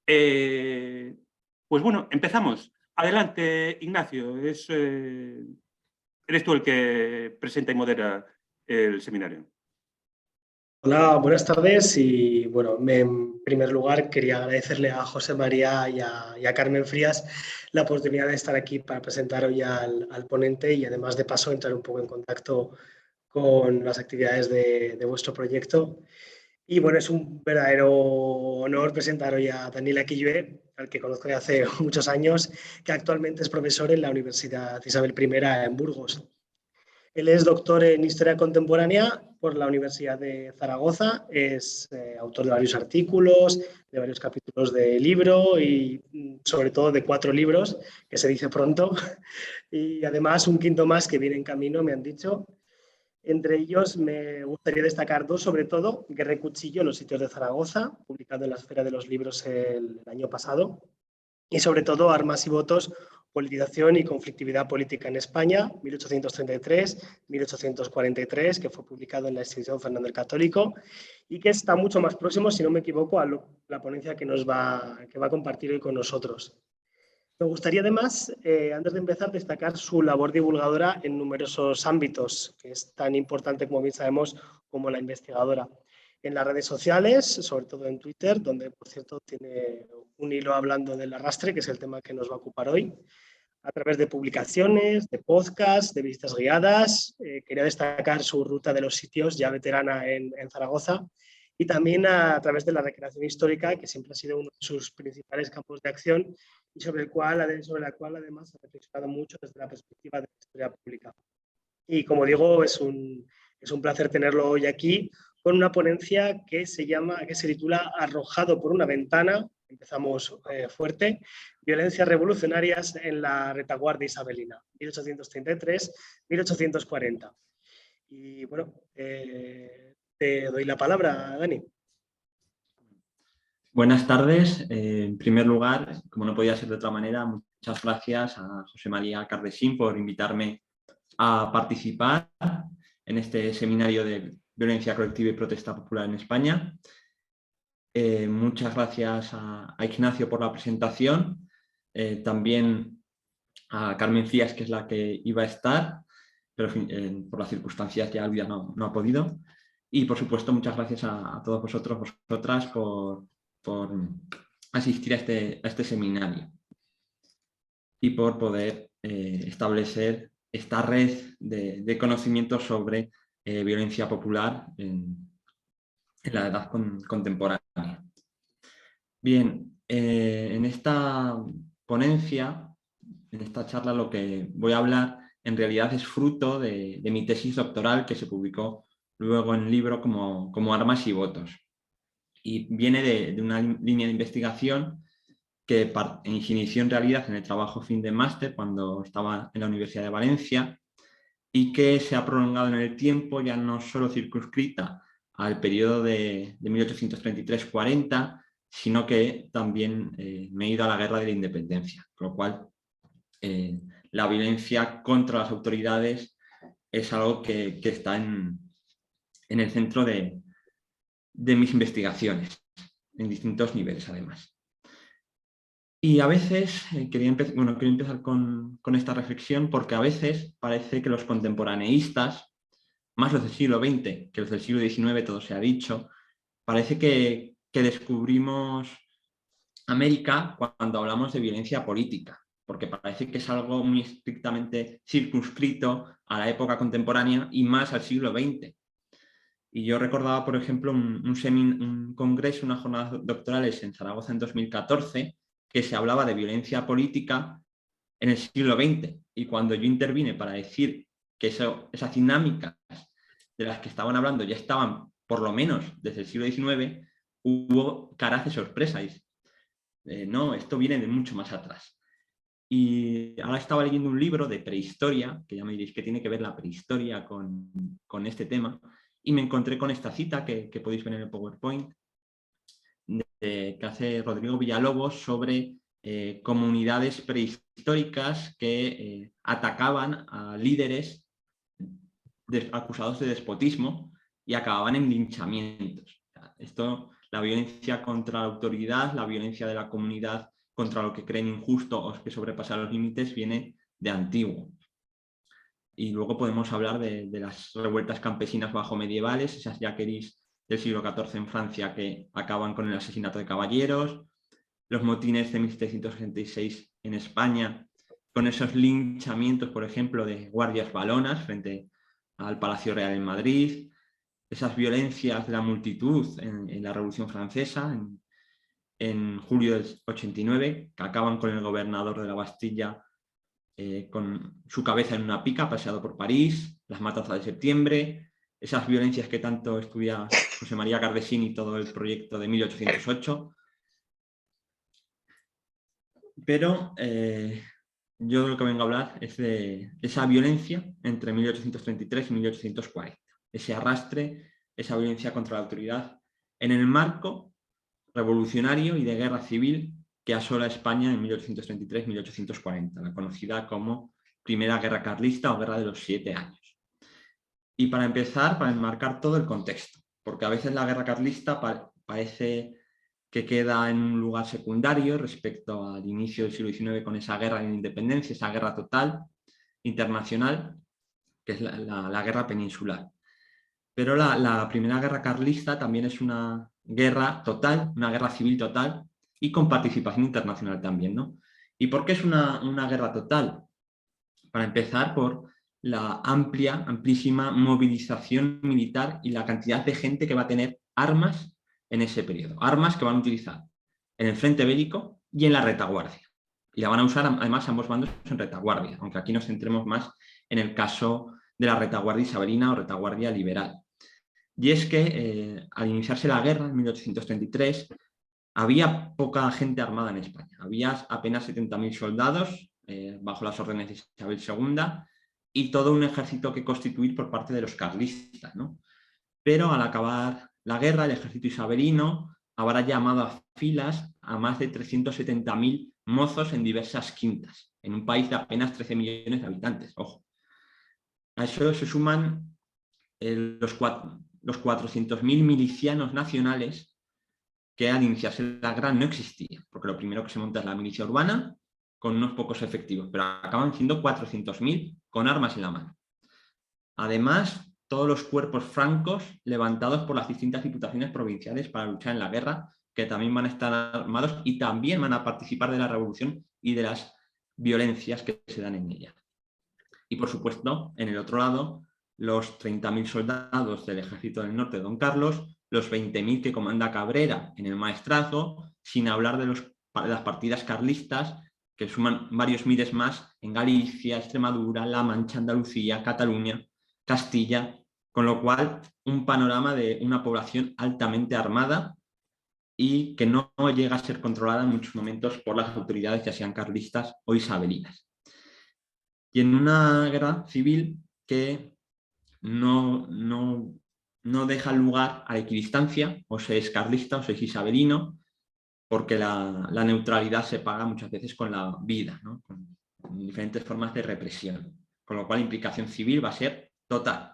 Eh, pues bueno, empezamos. Adelante, Ignacio. Eres tú el que presenta y modera el seminario. Hola, buenas tardes y bueno, en primer lugar quería agradecerle a José María y a Carmen Frías la oportunidad de estar aquí para presentar hoy al ponente y además de paso entrar un poco en contacto con las actividades de vuestro proyecto. Y bueno, es un verdadero honor presentar hoy a Daniel Aquillué, al que conozco de hace muchos años, que actualmente es profesor en la Universidad Isabel I en Burgos. Él es doctor en Historia Contemporánea por la Universidad de Zaragoza, es autor de varios artículos, de varios capítulos de libro y sobre todo de 4 libros, que se dice pronto, y además un quinto más que viene en camino, me han dicho. Entre ellos me gustaría destacar 2, sobre todo, Guerra y Cuchillo, Los sitios de Zaragoza, publicado en la Esfera de los Libros el año pasado, y sobre todo Armas y votos, politización y conflictividad política en España, 1833-1843, que fue publicado en la institución Fernando el Católico y que está mucho más próximo, si no me equivoco, a la ponencia que va a compartir hoy con nosotros. Me gustaría además, antes de empezar, destacar su labor divulgadora en numerosos ámbitos, que es tan importante, como bien sabemos, como la investigadora. En las redes sociales, sobre todo en Twitter, donde, por cierto, tiene un hilo hablando del arrastre, que es el tema que nos va a ocupar hoy, a través de publicaciones, de podcasts, de visitas guiadas. Quería destacar su ruta de los sitios, ya veterana en Zaragoza, y también a través de la recreación histórica, que siempre ha sido uno de sus principales campos de acción y sobre la cual además ha reflexionado mucho desde la perspectiva de la historia pública. Y como digo, es un placer tenerlo hoy aquí con una ponencia que se titula Arrojado por una ventana. Empezamos fuerte. Violencias revolucionarias en la retaguardia isabelina, 1833-1840. Y bueno, te doy la palabra, Dani. Buenas tardes. En primer lugar, como no podía ser de otra manera, muchas gracias a José María Cardesín por invitarme a participar en este seminario de violencia colectiva y protesta popular en España. Muchas gracias a Ignacio por la presentación, también a Carmen Frías, que es la que iba a estar, pero por las circunstancias ya Elvia no ha podido. Y por supuesto, muchas gracias a todos vosotras por asistir a este seminario y por poder establecer esta red de conocimientos sobre violencia popular en la edad contemporánea. Bien, en esta ponencia, en esta charla, lo que voy a hablar en realidad es fruto de mi tesis doctoral que se publicó luego en libro como Armas y votos. Y viene de una línea de investigación que se inició en realidad en el trabajo fin de máster cuando estaba en la Universidad de Valencia y que se ha prolongado en el tiempo, ya no solo circunscrita al periodo de 1833-40, sino que también me he ido a la guerra de la independencia, con lo cual la violencia contra las autoridades es algo que está en el centro de mis investigaciones, en distintos niveles además. Y a veces, quería empezar con esta reflexión porque a veces parece que los contemporaneístas, más los del siglo XX que los del siglo XIX, todo se ha dicho, parece que descubrimos América cuando hablamos de violencia política, porque parece que es algo muy estrictamente circunscrito a la época contemporánea y más al siglo XX. Y yo recordaba, por ejemplo, un congreso, unas jornadas doctorales en Zaragoza en 2014, que se hablaba de violencia política en el siglo XX. Y cuando yo intervine para decir que esas dinámicas de las que estaban hablando ya estaban, por lo menos, desde el siglo XIX, hubo caras de sorpresa. No, esto viene de mucho más atrás. Y ahora estaba leyendo un libro de prehistoria, que ya me diréis que tiene que ver la prehistoria con este tema, y me encontré con esta cita que podéis ver en el PowerPoint, que hace Rodrigo Villalobos sobre comunidades prehistóricas que atacaban a líderes acusados de despotismo y acababan en linchamientos. Esto la violencia contra la autoridad, la violencia de la comunidad contra lo que creen injusto o que sobrepasa los límites viene de antiguo. Y luego podemos hablar de las revueltas campesinas bajo medievales, esas yaqueris del siglo XIV en Francia que acaban con el asesinato de caballeros, los motines de 1766 en España, con esos linchamientos, por ejemplo, de guardias valonas frente al Palacio Real en Madrid, esas violencias de la multitud en la Revolución Francesa, en julio del 89, que acaban con el gobernador de la Bastilla con su cabeza en una pica, paseado por París, las matanzas de septiembre, esas violencias que tanto estudia José María Cardesín y todo el proyecto de 1808. Pero yo de lo que vengo a hablar es de esa violencia entre 1833 y 1840, ese arrastre, esa violencia contra la autoridad en el marco revolucionario y de guerra civil que asola España en 1833-1840, la conocida como Primera Guerra Carlista o Guerra de los 7 años. Y para empezar, para enmarcar todo el contexto, porque a veces la Guerra Carlista parece que queda en un lugar secundario respecto al inicio del siglo XIX con esa guerra de la independencia, esa guerra total, internacional, que es la guerra peninsular. Pero la Primera Guerra Carlista también es una guerra total, una guerra civil total y con participación internacional también, ¿no? ¿Y por qué es una guerra total? Para empezar, por la amplísima movilización militar y la cantidad de gente que va a tener armas en ese periodo. Armas que van a utilizar en el frente bélico y en la retaguardia. Y la van a usar además ambos bandos en retaguardia, aunque aquí nos centremos más en el caso de la retaguardia isabelina o retaguardia liberal. Y es que al iniciarse la guerra en 1833 había poca gente armada en España. Había apenas 70.000 soldados bajo las órdenes de Isabel II y todo un ejército que constituir por parte de los carlistas, ¿no? Pero al acabar la guerra, el ejército isabelino habrá llamado a filas a más de 370.000 mozos en diversas quintas, en un país de apenas 13 millones de habitantes. Ojo. A eso se suman los 400.000 milicianos nacionales que al iniciarse la guerra no existían, porque lo primero que se monta es la milicia urbana con unos pocos efectivos, pero acaban siendo 400.000 con armas en la mano. Además, todos los cuerpos francos levantados por las distintas diputaciones provinciales para luchar en la guerra, que también van a estar armados y también van a participar de la revolución y de las violencias que se dan en ella. Y por supuesto, en el otro lado, los 30.000 soldados del ejército del norte de Don Carlos, los 20.000 que comanda Cabrera en el Maestrazgo, sin hablar de las partidas carlistas, que suman varios miles más en Galicia, Extremadura, La Mancha, Andalucía, Cataluña, Castilla, con lo cual un panorama de una población altamente armada y que no llega a ser controlada en muchos momentos por las autoridades, ya sean carlistas o isabelinas. Y en una guerra civil que no deja lugar a la equidistancia, o se es carlista o se es isabelino, porque la neutralidad se paga muchas veces con la vida, ¿no? Con diferentes formas de represión, con lo cual la implicación civil va a ser total.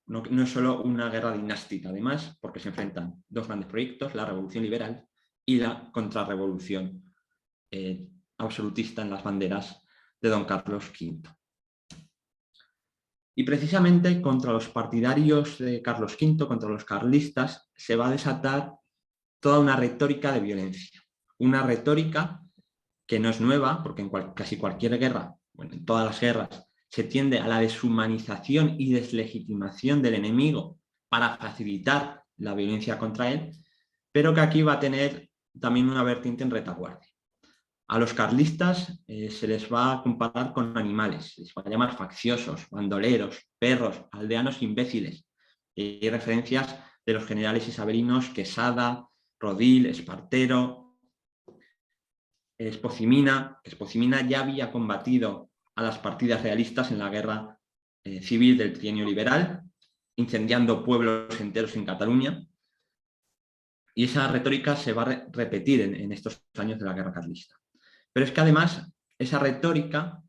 No es solo una guerra dinástica, además, porque se enfrentan dos grandes proyectos, la Revolución Liberal y la contrarrevolución absolutista en las banderas de Don Carlos V. Y precisamente contra los partidarios de Carlos V, contra los carlistas, se va a desatar toda una retórica de violencia. Una retórica que no es nueva, porque en casi cualquier guerra, bueno, en todas las guerras, se tiende a la deshumanización y deslegitimación del enemigo para facilitar la violencia contra él, pero que aquí va a tener también una vertiente en retaguardia. A los carlistas se les va a comparar con animales, se les va a llamar facciosos, bandoleros, perros, aldeanos imbéciles. Y hay referencias de los generales isabelinos Quesada, Rodil, Espartero, Espocimina, que Espocimina ya había combatido a las partidas realistas en la guerra civil del Trienio Liberal, incendiando pueblos enteros en Cataluña. Y esa retórica se va a repetir en estos años de la guerra carlista. Pero es que además esa retórica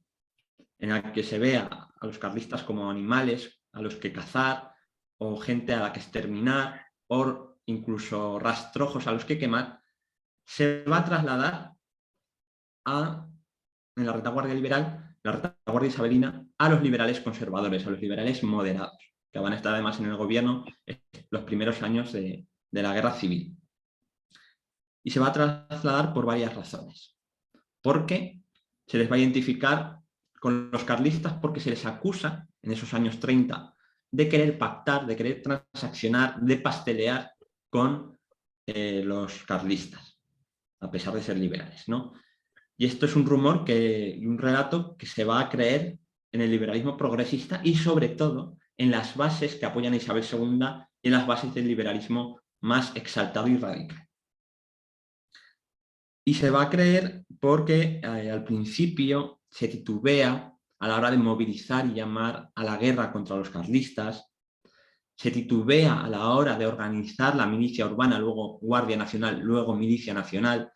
en la que se ve a los carlistas como animales a los que cazar o gente a la que exterminar o incluso rastrojos a los que quemar, se va a trasladar en la retaguardia liberal, la retaguardia isabelina, a los liberales conservadores, a los liberales moderados, que van a estar además en el gobierno los primeros años de la guerra civil. Y se va a trasladar por varias razones. Porque se les va a identificar con los carlistas porque se les acusa en esos años 30 de querer pactar, de querer transaccionar, de pastelear con los carlistas, a pesar de ser liberales, ¿no? Y esto es un rumor y un relato que se va a creer en el liberalismo progresista y sobre todo en las bases que apoyan a Isabel II y en las bases del liberalismo más exaltado y radical. Y se va a creer porque al principio se titubea a la hora de movilizar y llamar a la guerra contra los carlistas, se titubea a la hora de organizar la milicia urbana, luego Guardia Nacional, luego Milicia Nacional,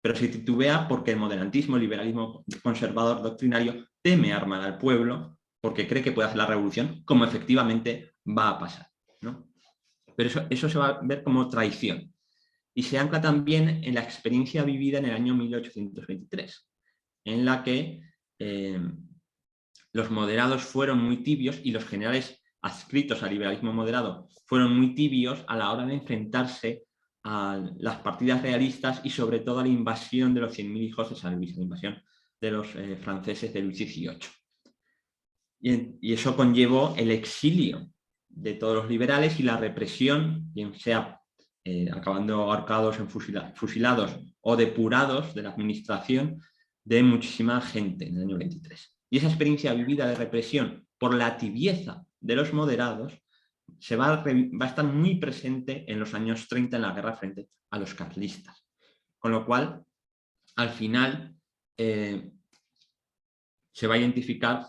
pero se titubea porque el moderantismo, el liberalismo conservador doctrinario, teme armar al pueblo porque cree que puede hacer la revolución, como efectivamente va a pasar, ¿no? Pero eso se va a ver como traición. Y se ancla también en la experiencia vivida en el año 1823, en la que los moderados fueron muy tibios y los generales adscritos al liberalismo moderado fueron muy tibios a la hora de enfrentarse a las partidas realistas y sobre todo a la invasión de los 100.000 hijos de San Luis, la invasión de los franceses de Luis XVIII. Y eso conllevó el exilio de todos los liberales y la represión, bien sea acabando ahorcados, fusilados o depurados de la administración de muchísima gente en el año 23. Y esa experiencia vivida de represión por la tibieza de los moderados va a estar muy presente en los años 30 en la guerra frente a los carlistas. Con lo cual, al final, se va a identificar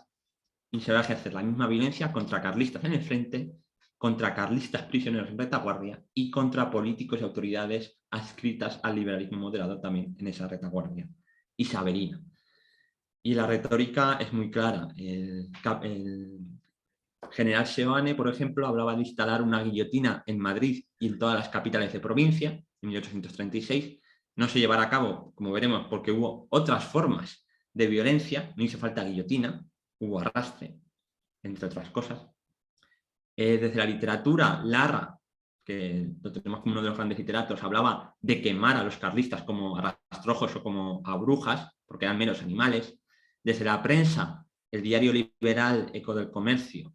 y se va a ejercer la misma violencia contra carlistas en el frente, contra carlistas prisioneros en retaguardia y contra políticos y autoridades adscritas al liberalismo moderado también en esa retaguardia isabelina. Y la retórica es muy clara. El general Seoane, por ejemplo, hablaba de instalar una guillotina en Madrid y en todas las capitales de provincia en 1836. No se llevará a cabo, como veremos, porque hubo otras formas de violencia, no hizo falta guillotina, hubo arrastre, entre otras cosas. Desde la literatura, Larra, que lo tenemos como uno de los grandes literatos, hablaba de quemar a los carlistas como a rastrojos o como a brujas, porque eran meros animales. Desde la prensa, el diario liberal Eco del Comercio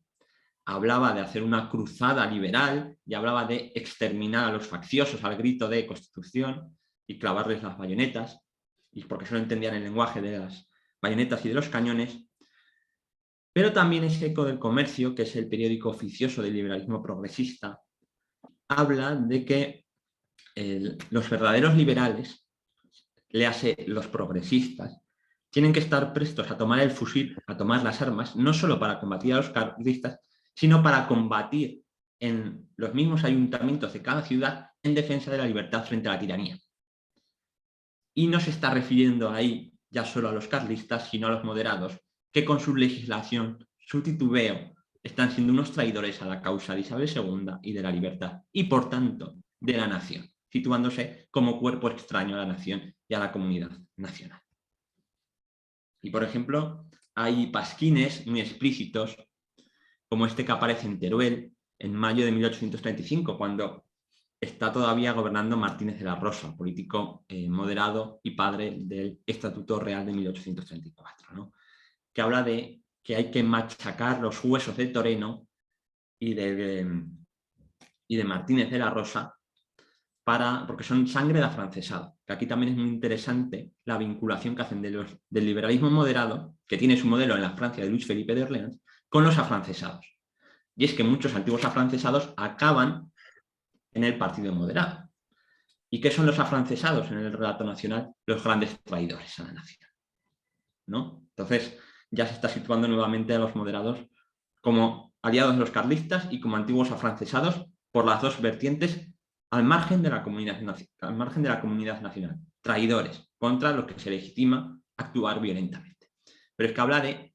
hablaba de hacer una cruzada liberal y hablaba de exterminar a los facciosos al grito de Constitución y clavarles las bayonetas, y porque solo entendían el lenguaje de las bayonetas y de los cañones. Pero también ese Eco del Comercio, que es el periódico oficioso del liberalismo progresista, habla de que los verdaderos liberales, léase los progresistas, tienen que estar prestos a tomar el fusil, a tomar las armas, no solo para combatir a los carlistas, sino para combatir en los mismos ayuntamientos de cada ciudad en defensa de la libertad frente a la tiranía. Y no se está refiriendo ahí ya solo a los carlistas, sino a los moderados, que con su legislación, su titubeo, están siendo unos traidores a la causa de Isabel II y de la libertad, y por tanto de la nación, situándose como cuerpo extraño a la nación y a la comunidad nacional. Y por ejemplo, hay pasquines muy explícitos, como este que aparece en Teruel en mayo de 1835, cuando está todavía gobernando Martínez de la Rosa, político moderado y padre del Estatuto Real de 1834, ¿no? Que habla de que hay que machacar los huesos de Toreno y de Martínez de la Rosa porque son sangre de afrancesado. Que aquí también es muy interesante la vinculación que hacen del liberalismo moderado, que tiene su modelo en la Francia de Luis Felipe de Orleans, con los afrancesados. Y es que muchos antiguos afrancesados acaban en el partido moderado. ¿Y qué son los afrancesados en el relato nacional? Los grandes traidores a la nación, ¿no? Entonces ya se está situando nuevamente a los moderados como aliados de los carlistas y como antiguos afrancesados por las dos vertientes al margen de la comunidad nacional. Traidores contra los que se legitima actuar violentamente. Pero es que habla de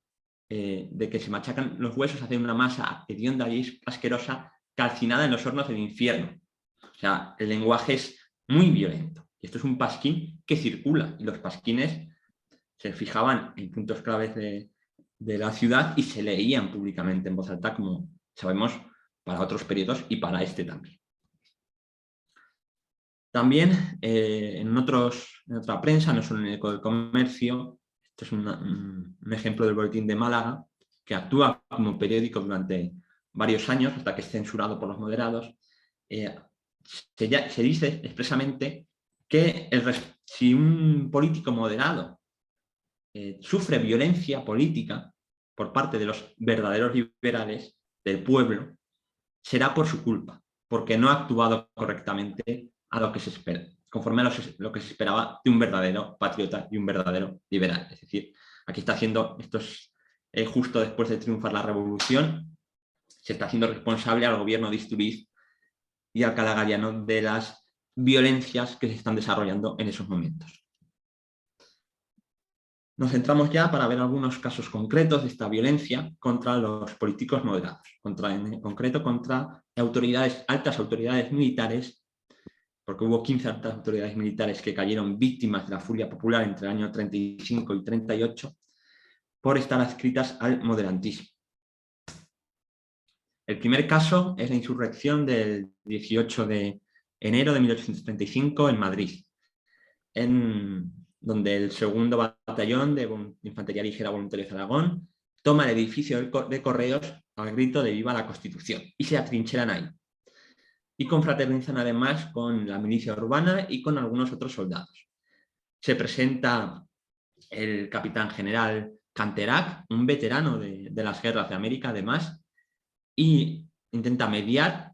que se machacan los huesos, hacen una masa hedionda y asquerosa calcinada en los hornos del infierno. O sea, el lenguaje es muy violento. Y esto es un pasquín que circula. Y los pasquines se fijaban en puntos claves de la ciudad y se leían públicamente en voz alta, como sabemos, para otros periodos y para este también. También en otra prensa, no solo en el Eco del Comercio, este es un ejemplo del Boletín de Málaga, que actúa como periódico durante varios años, hasta que es censurado por los moderados. Se dice expresamente que si un político moderado sufre violencia política por parte de los verdaderos liberales del pueblo, será por su culpa, porque no ha actuado correctamente a lo que se espera, conforme a lo que se esperaba de un verdadero patriota y un verdadero liberal. Es decir, aquí está haciendo, justo después de triunfar la revolución, se está haciendo responsable al gobierno de Istúriz y al Calagariano de las violencias que se están desarrollando en esos momentos. Nos centramos ya para ver algunos casos concretos de esta violencia contra los políticos moderados, en concreto contra altas autoridades militares, porque hubo 15 altas autoridades militares que cayeron víctimas de la furia popular entre el año 35 y 38 por estar adscritas al moderantismo. El primer caso es la insurrección del 18 de enero de 1835 en Madrid, donde el segundo batallón de Infantería Ligera Voluntarios de Aragón toma el edificio de Correos al grito de ¡Viva la Constitución! Y se atrincheran ahí. Y confraternizan además con la milicia urbana y con algunos otros soldados. Se presenta el capitán general Canterac, un veterano de las guerras de América además, y intenta mediar.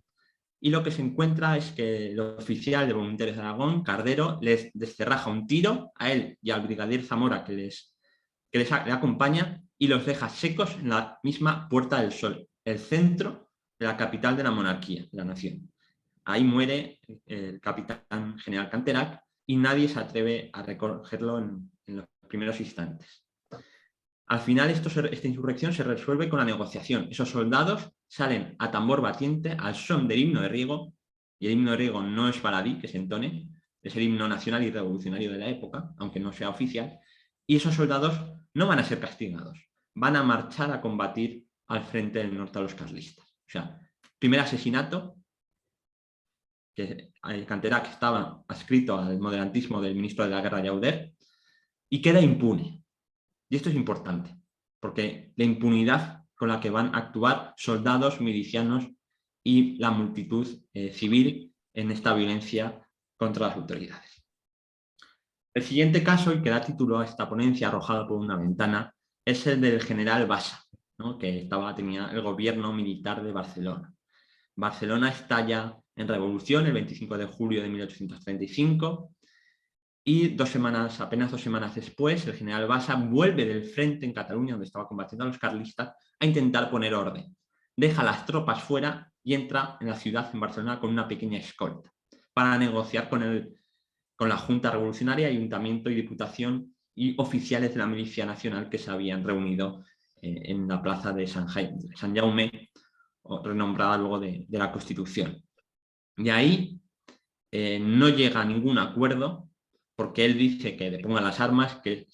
Y lo que se encuentra es que el oficial de Voluntarios de Aragón, Cardero, les descerraja un tiro a él y al brigadier Zamora que le acompaña y los deja secos en la misma Puerta del Sol, el centro de la capital de la monarquía, de la nación. Ahí muere el capitán general Canterac y nadie se atreve a recogerlo en los primeros instantes. Al final esta insurrección se resuelve con la negociación. Esos soldados salen a tambor batiente al son del himno de Riego, y el himno de Riego no es baladí que se entone, es el himno nacional y revolucionario de la época, aunque no sea oficial, y esos soldados no van a ser castigados, van a marchar a combatir al frente del norte a los carlistas. O sea, primer asesinato, que Canterac estaba adscrito al moderantismo del ministro de la Guerra Llauder, y queda impune. Y esto es importante, porque la impunidad con la que van a actuar soldados, milicianos y la multitud civil en esta violencia contra las autoridades. El siguiente caso, y que da título a esta ponencia arrojada por una ventana, es el del general Bassa, ¿no? Que tenía el gobierno militar de Barcelona. Barcelona estalla en revolución el 25 de julio de 1835, y apenas 2 semanas después, el general Bassa vuelve del frente en Cataluña, donde estaba combatiendo a los carlistas, a intentar poner orden. Deja las tropas fuera y entra en la ciudad, en Barcelona, con una pequeña escolta, para negociar con la Junta Revolucionaria, Ayuntamiento y Diputación y oficiales de la Milicia Nacional que se habían reunido en la plaza de San Jaume, renombrada luego de la Constitución. De ahí no llega a ningún acuerdo, porque él dice que depongan las armas, que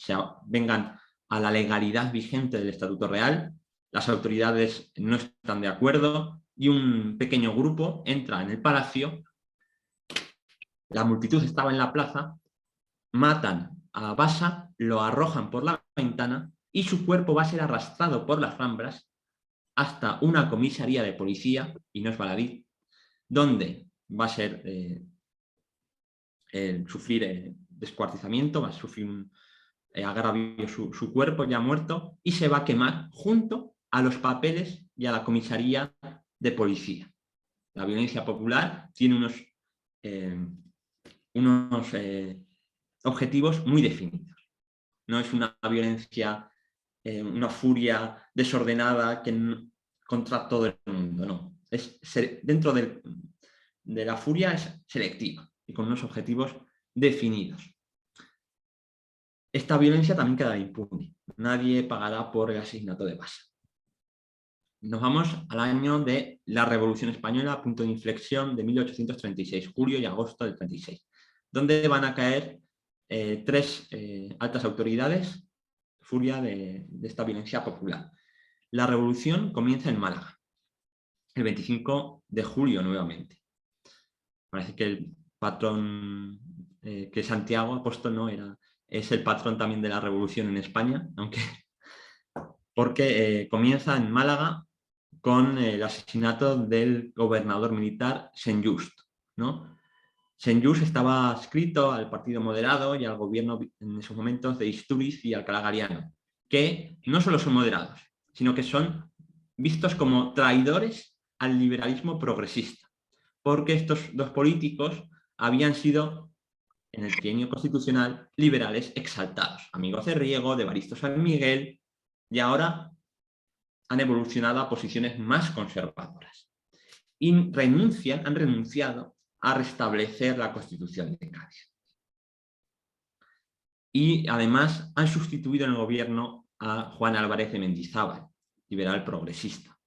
vengan a la legalidad vigente del Estatuto Real. Las autoridades no están de acuerdo y un pequeño grupo entra en el palacio. La multitud estaba en la plaza, matan a Bassa, lo arrojan por la ventana y su cuerpo va a ser arrastrado por las Ramblas hasta una comisaría de policía, y no es baladí, donde va a ser sufrir descuartizamiento, va a sufrir un agravio su cuerpo ya muerto, y se va a quemar junto a los papeles y a la comisaría de policía. La violencia popular tiene unos objetivos muy definidos. No es una violencia, una furia desordenada contra todo el mundo, no. Dentro de la furia es selectiva y con unos objetivos definidos. Esta violencia también quedará impune. Nadie pagará por el asesinato de Bassa. nos vamos al año de la Revolución Española, punto de inflexión de 1836, julio y agosto del 36, donde van a caer tres altas autoridades, furia de esta violencia popular. La revolución comienza en Málaga, el 25 de julio nuevamente. Parece que el patrón, que Santiago Apóstol no era, es el patrón también de la revolución en España, aunque porque comienza en Málaga con el asesinato del gobernador militar Saint-Just, ¿no? Saint-Just estaba adscrito al partido moderado y al gobierno en esos momentos de Istúriz y Alcalá Galiano, que no solo son moderados, sino que son vistos como traidores al liberalismo progresista, porque estos dos políticos habían sido, en el trienio constitucional, liberales exaltados, amigos de Riego, de Evaristo San Miguel, y ahora han evolucionado a posiciones más conservadoras. Y han renunciado a restablecer la Constitución de Cádiz. Y además han sustituido en el gobierno a Juan Álvarez de Mendizábal, liberal progresista,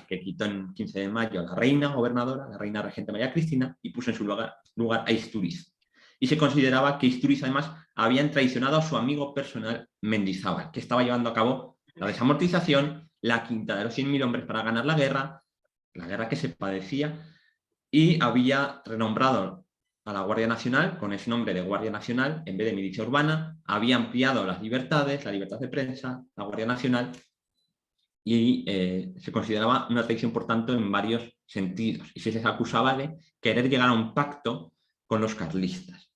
que quitó en 15 de mayo a la reina gobernadora, la reina regente María Cristina, y puso en su lugar a Istúriz. Y se consideraba que Istúriz además habían traicionado a su amigo personal Mendizábal, que estaba llevando a cabo la desamortización, la quinta de los 100.000 hombres para ganar la guerra que se padecía, y había renombrado a la Guardia Nacional con ese nombre de Guardia Nacional en vez de milicia urbana, había ampliado las libertades, la libertad de prensa, la Guardia Nacional, y se consideraba una traición, por tanto, en varios sentidos, y se les acusaba de querer llegar a un pacto con los carlistas.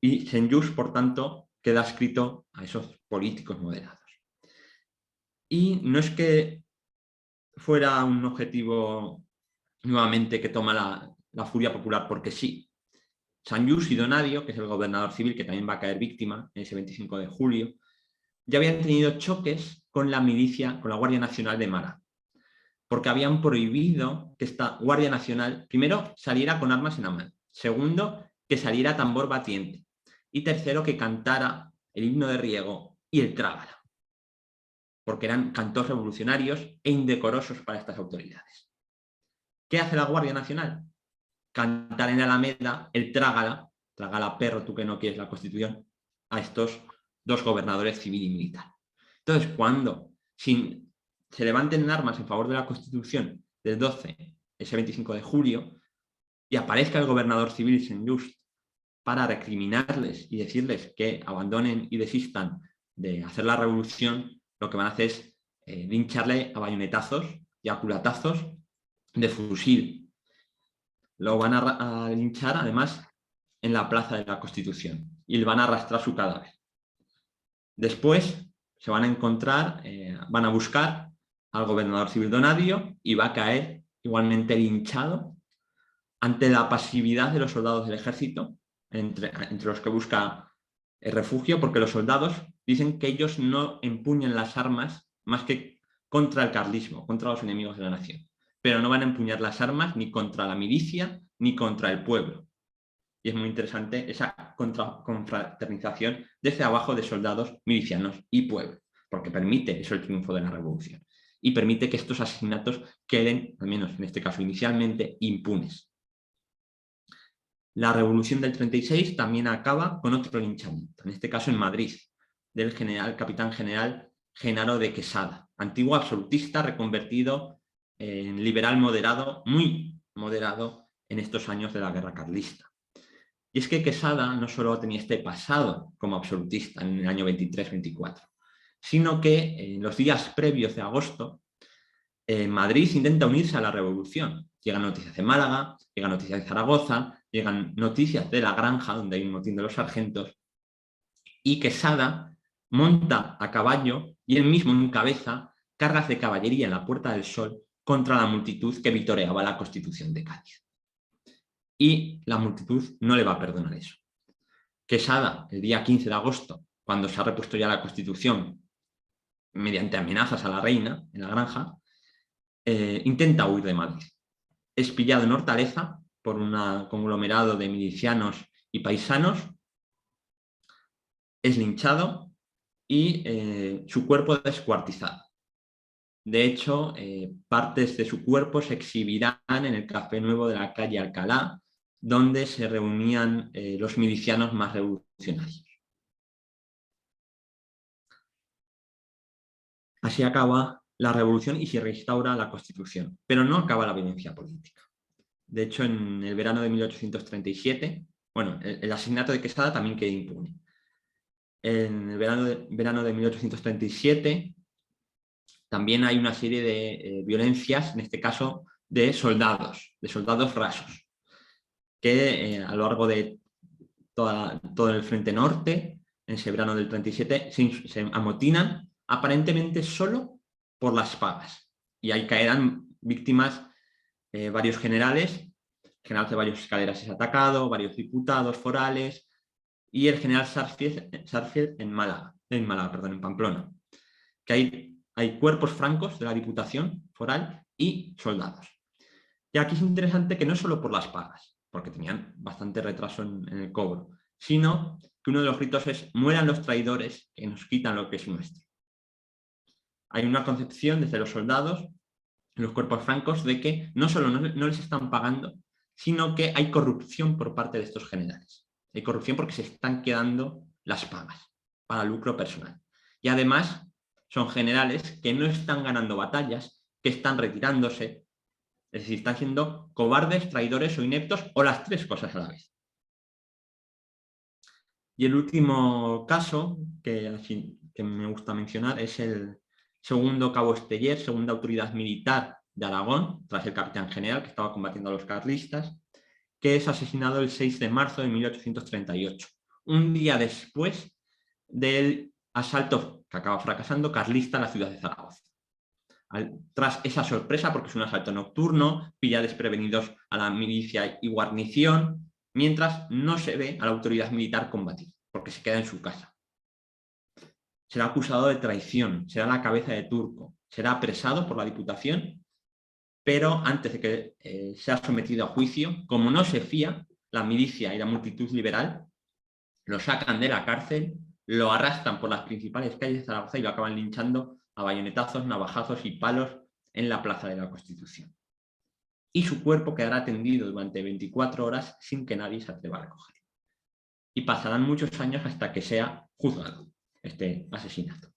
Y Saint-Just, por tanto, queda adscrito a esos políticos moderados. Y no es que fuera un objetivo nuevamente que toma la furia popular porque sí. Saint-Just y Donadio, que es el gobernador civil, que también va a caer víctima en ese 25 de julio, ya habían tenido choques con la milicia, con la Guardia Nacional de Málaga, porque habían prohibido que esta Guardia Nacional, primero, saliera con armas en la mano, segundo, que saliera tambor batiente, y tercero, que cantara el himno de Riego y el trágala, porque eran cantos revolucionarios e indecorosos para estas autoridades. ¿Qué hace la Guardia Nacional? Cantar en Alameda el trágala perro, tú que no quieres la Constitución, a estos dos gobernadores civil y militar. Entonces, cuando se levanten armas en favor de la Constitución del 12, ese 25 de julio, y aparezca el gobernador civil Saint-Just para recriminarles y decirles que abandonen y desistan de hacer la revolución, lo que van a hacer es lincharle a bayonetazos y a culatazos de fusil. Lo van a linchar, además, en la Plaza de la Constitución y le van a arrastrar su cadáver. Después se van a encontrar, van a buscar al gobernador civil Donadio y va a caer igualmente linchado ante la pasividad de los soldados del ejército, entre los que busca el refugio, porque los soldados dicen que ellos no empuñan las armas más que contra el carlismo, contra los enemigos de la nación, pero no van a empuñar las armas ni contra la milicia ni contra el pueblo. Y es muy interesante esa confraternización desde abajo de soldados, milicianos y pueblo, porque permite eso el triunfo de la revolución y permite que estos asesinatos queden, al menos en este caso inicialmente, impunes. La revolución del 36 también acaba con otro linchamiento, en este caso en Madrid, del capitán general Genaro de Quesada, antiguo absolutista reconvertido en liberal moderado, muy moderado en estos años de la guerra carlista. Y es que Quesada no solo tenía este pasado como absolutista en el año 23-24, sino que en los días previos de agosto, Madrid intenta unirse a la revolución. Llegan noticias de Málaga, llegan noticias de Zaragoza, llegan noticias de La Granja, donde hay un motín de los sargentos, y Quesada monta a caballo y él mismo encabeza cargas de caballería en la Puerta del Sol contra la multitud que vitoreaba la Constitución de Cádiz. Y la multitud no le va a perdonar eso. Quesada, el día 15 de agosto, cuando se ha repuesto ya la Constitución mediante amenazas a la reina en La Granja, intenta huir de Madrid. Es pillado en Hortaleza por un conglomerado de milicianos y paisanos, es linchado y su cuerpo descuartizado. De hecho, partes de su cuerpo se exhibirán en el Café Nuevo de la calle Alcalá, donde se reunían los milicianos más revolucionarios. Así acaba la revolución y se restaura la Constitución, pero no acaba la violencia política. De hecho, en el verano de 1837, bueno, el asesinato de Quesada también queda impune. En el verano de 1837 también hay una serie de violencias, en este caso de soldados rasos, que a lo largo de todo el frente norte, en ese verano del 37, se amotinan aparentemente solo por las pagas. Y ahí caerán víctimas varios generales, el general Ceballos Escaleras es atacado, varios diputados forales y el general Sarfield en Pamplona. Que hay cuerpos francos de la Diputación Foral y soldados. Y aquí es interesante que no solo por las pagas, porque tenían bastante retraso en el cobro, sino que uno de los ritos es mueran los traidores que nos quitan lo que es nuestro. Hay una concepción desde los soldados, los cuerpos francos, de que no solo no les están pagando, sino que hay corrupción por parte de estos generales. Hay corrupción porque se están quedando las pagas para lucro personal. Y además son generales que no están ganando batallas, que están retirándose, es decir, están siendo cobardes, traidores o ineptos, o las tres cosas a la vez. Y el último caso que me gusta mencionar es el segundo cabo Esteller, segunda autoridad militar de Aragón, tras el capitán general que estaba combatiendo a los carlistas, que es asesinado el 6 de marzo de 1838, un día después del asalto que acaba fracasando carlista a la ciudad de Zaragoza. Tras esa sorpresa, porque es un asalto nocturno, pilla desprevenidos a la milicia y guarnición, mientras no se ve a la autoridad militar combatir, porque se queda en su casa. Será acusado de traición, será la cabeza de turco, será apresado por la Diputación, pero antes de que sea sometido a juicio, como no se fía, la milicia y la multitud liberal lo sacan de la cárcel, lo arrastran por las principales calles de Zaragoza y lo acaban linchando a bayonetazos, navajazos y palos en la Plaza de la Constitución. Y su cuerpo quedará tendido durante 24 horas sin que nadie se atreva a recogerlo. Y pasarán muchos años hasta que sea juzgado este asesinato.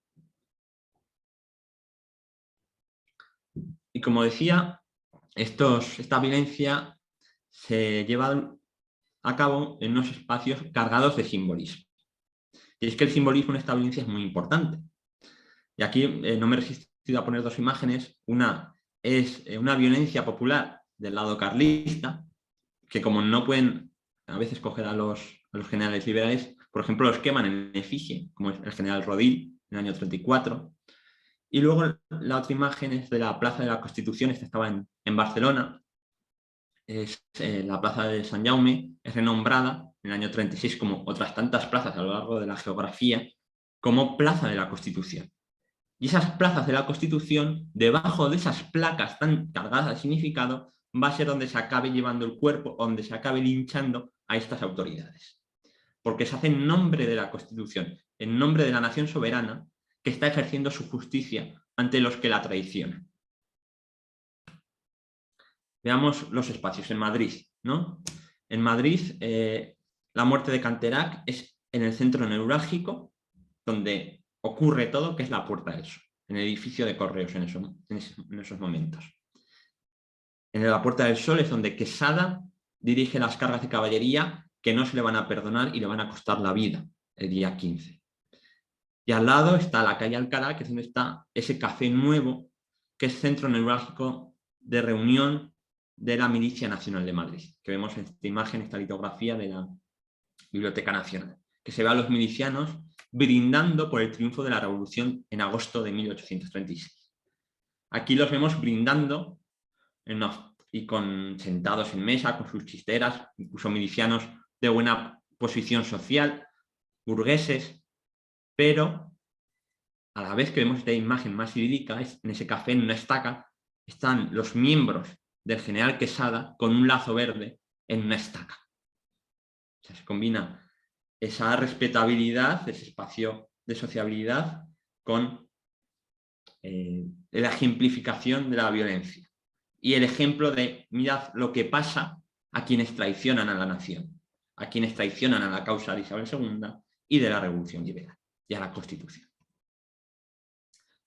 Y como decía, esta violencia se lleva a cabo en unos espacios cargados de simbolismo. Y es que el simbolismo en esta violencia es muy importante. Y aquí no me he resistido a poner dos imágenes. Una es una violencia popular del lado carlista, que como no pueden a veces coger a los generales liberales, por ejemplo, los queman en efigie, como es el general Rodil en el año 34. Y luego la otra imagen es de la Plaza de la Constitución, esta estaba en Barcelona, es la Plaza de Sant Jaume, es renombrada en el año 36, como otras tantas plazas a lo largo de la geografía, como Plaza de la Constitución. Y esas plazas de la Constitución, debajo de esas placas tan cargadas de significado, va a ser donde se acabe llevando el cuerpo, donde se acabe linchando a estas autoridades. Porque se hace en nombre de la Constitución, en nombre de la nación soberana, que está ejerciendo su justicia ante los que la traicionan. Veamos los espacios en Madrid, ¿no? En Madrid, la muerte de Canterac es en el centro neurálgico, donde ocurre todo, que es la Puerta del Sol, en el edificio de Correos en esos momentos. En la Puerta del Sol es donde Quesada dirige las cargas de caballería que no se le van a perdonar y le van a costar la vida el día 15. Y al lado está la calle Alcalá, que es donde está ese café nuevo, que es centro neurálgico de reunión de la Milicia Nacional de Madrid, que vemos en esta imagen, esta litografía de la Biblioteca Nacional, que se ve a los milicianos brindando por el triunfo de la Revolución en agosto de 1836. Aquí los vemos brindando sentados en mesa, con sus chisteras, incluso milicianos de buena posición social, burgueses, pero a la vez que vemos esta imagen más idílica, en ese café, en una estaca, están los miembros del general Quesada con un lazo verde en una estaca. O sea, se combina esa respetabilidad, ese espacio de sociabilidad, con la ejemplificación de la violencia y el ejemplo de, mirad lo que pasa a quienes traicionan a la nación, a quienes traicionan a la causa de Isabel II y de la Revolución Liberal y a la Constitución.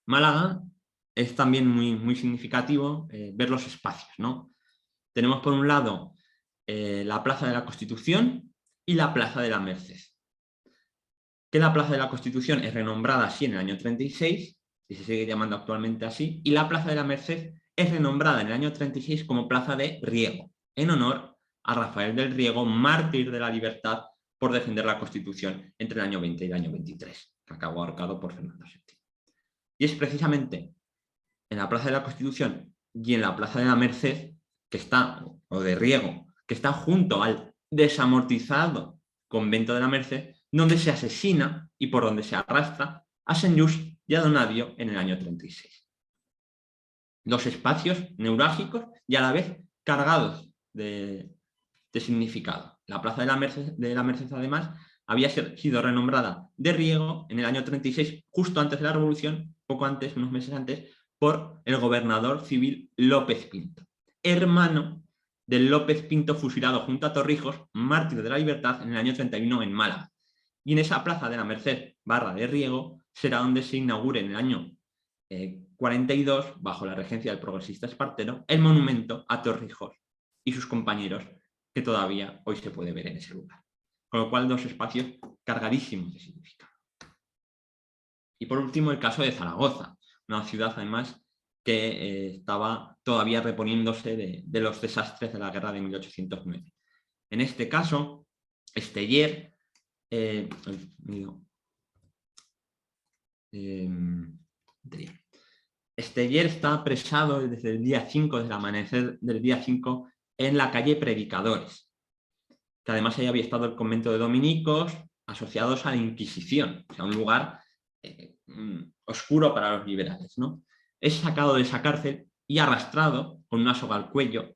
Málaga es también muy significativo ver los espacios, ¿no? Tenemos por un lado la Plaza de la Constitución y la Plaza de la Merced. Que la Plaza de la Constitución es renombrada así en el año 36 y se sigue llamando actualmente así, y la Plaza de la Merced es renombrada en el año 36 como Plaza de Riego, en honor a Rafael del Riego, mártir de la libertad por defender la Constitución entre el año 20 y el año 23, que acabó ahorcado por Fernando VII. Y es precisamente en la Plaza de la Constitución y en la Plaza de la Merced, que está, o de Riego, que está junto al desamortizado convento de la Merced, donde se asesina y por donde se arrastra a Senyús y a Donadio en el año 36. Dos espacios neurálgicos y a la vez cargados de significado. La Plaza de la Merced, además, había sido renombrada de Riego en el año 36, justo antes de la Revolución, poco antes, unos meses antes, por el gobernador civil López Pinto, hermano del López Pinto fusilado junto a Torrijos, mártir de la libertad, en el año 31 en Málaga. Y en esa Plaza de la Merced / de Riego será donde se inaugure en el año 42, bajo la regencia del progresista Espartero, el monumento a Torrijos y sus compañeros, que todavía hoy se puede ver en ese lugar. Con lo cual, dos espacios cargadísimos de significado. Y por último, el caso de Zaragoza, una ciudad además que estaba todavía reponiéndose de los desastres de la guerra de 1809. En este caso, Esteller Esteller está apresado desde el día 5, desde el amanecer del día 5, en la calle Predicadores, que además ahí había estado el convento de dominicos asociados a la Inquisición, o sea, un lugar oscuro para los liberales, ¿no? Es sacado de esa cárcel y arrastrado con una soga al cuello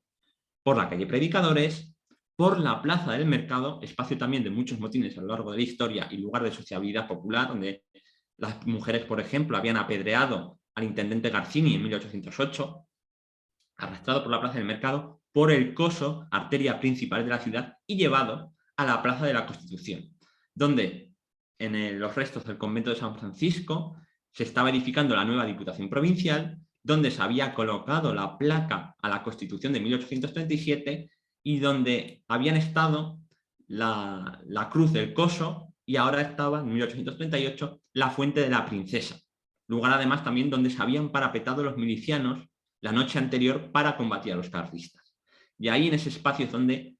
por la calle Predicadores, por la Plaza del Mercado, espacio también de muchos motines a lo largo de la historia y lugar de sociabilidad popular, donde las mujeres, por ejemplo, habían apedreado al intendente Garcini en 1808, arrastrado por la Plaza del Mercado, por el Coso, arteria principal de la ciudad, y llevado a la Plaza de la Constitución, donde en los restos del convento de San Francisco se estaba edificando la nueva Diputación Provincial, donde se había colocado la placa a la Constitución de 1837 y donde habían estado la Cruz del Coso, y ahora estaba en 1838 la Fuente de la Princesa, lugar además también donde se habían parapetado los milicianos la noche anterior para combatir a los carlistas. Y ahí en ese espacio es donde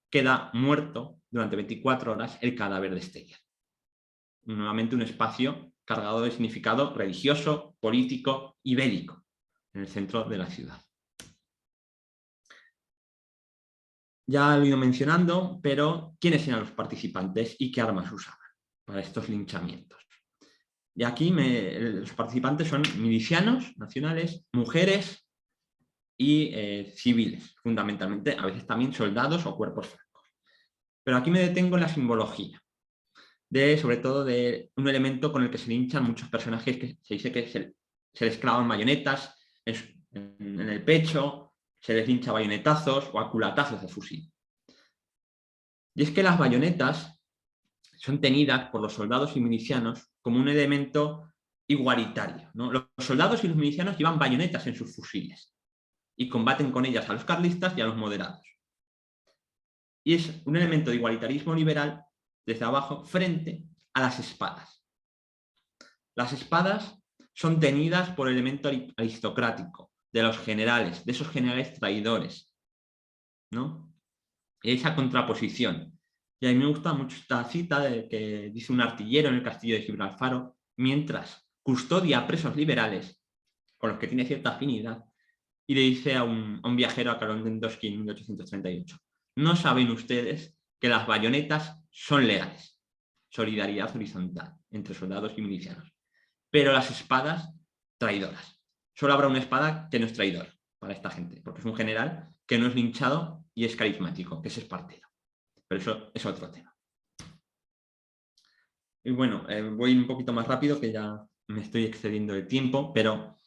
queda muerto durante 24 horas el cadáver de Esteller. Nuevamente un espacio cargado de significado religioso, político y bélico en el centro de la ciudad. Ya lo he ido mencionando, pero ¿quiénes eran los participantes y qué armas usaban para estos linchamientos? Y aquí los participantes son milicianos nacionales, mujeres y civiles, fundamentalmente, a veces también soldados o cuerpos francos. Pero aquí me detengo en la simbología, sobre todo de un elemento con el que se linchan muchos personajes que se dice que se les clavan bayonetas en el pecho, se les lincha bayonetazos o a culatazos de fusil. Y es que las bayonetas son tenidas por los soldados y milicianos como un elemento igualitario, ¿no? Los soldados y los milicianos llevan bayonetas en sus fusiles y combaten con ellas a los carlistas y a los moderados. Y es un elemento de igualitarismo liberal desde abajo frente a las espadas. Las espadas son tenidas por el elemento aristocrático de los generales, de esos generales traidores, ¿no? Y esa contraposición. Y a mí me gusta mucho esta cita que dice un artillero en el castillo de Gibralfaro, mientras custodia a presos liberales con los que tiene cierta afinidad, y le dice a un viajero, a Kalondendowski en 1838, no saben ustedes que las bayonetas son legales, solidaridad horizontal entre soldados y milicianos, pero las espadas, traidoras. Solo habrá una espada que no es traidora para esta gente, porque es un general que no es linchado y es carismático, que es Espartero. Pero eso es otro tema. Y bueno, voy un poquito más rápido, que ya me estoy excediendo de tiempo, pero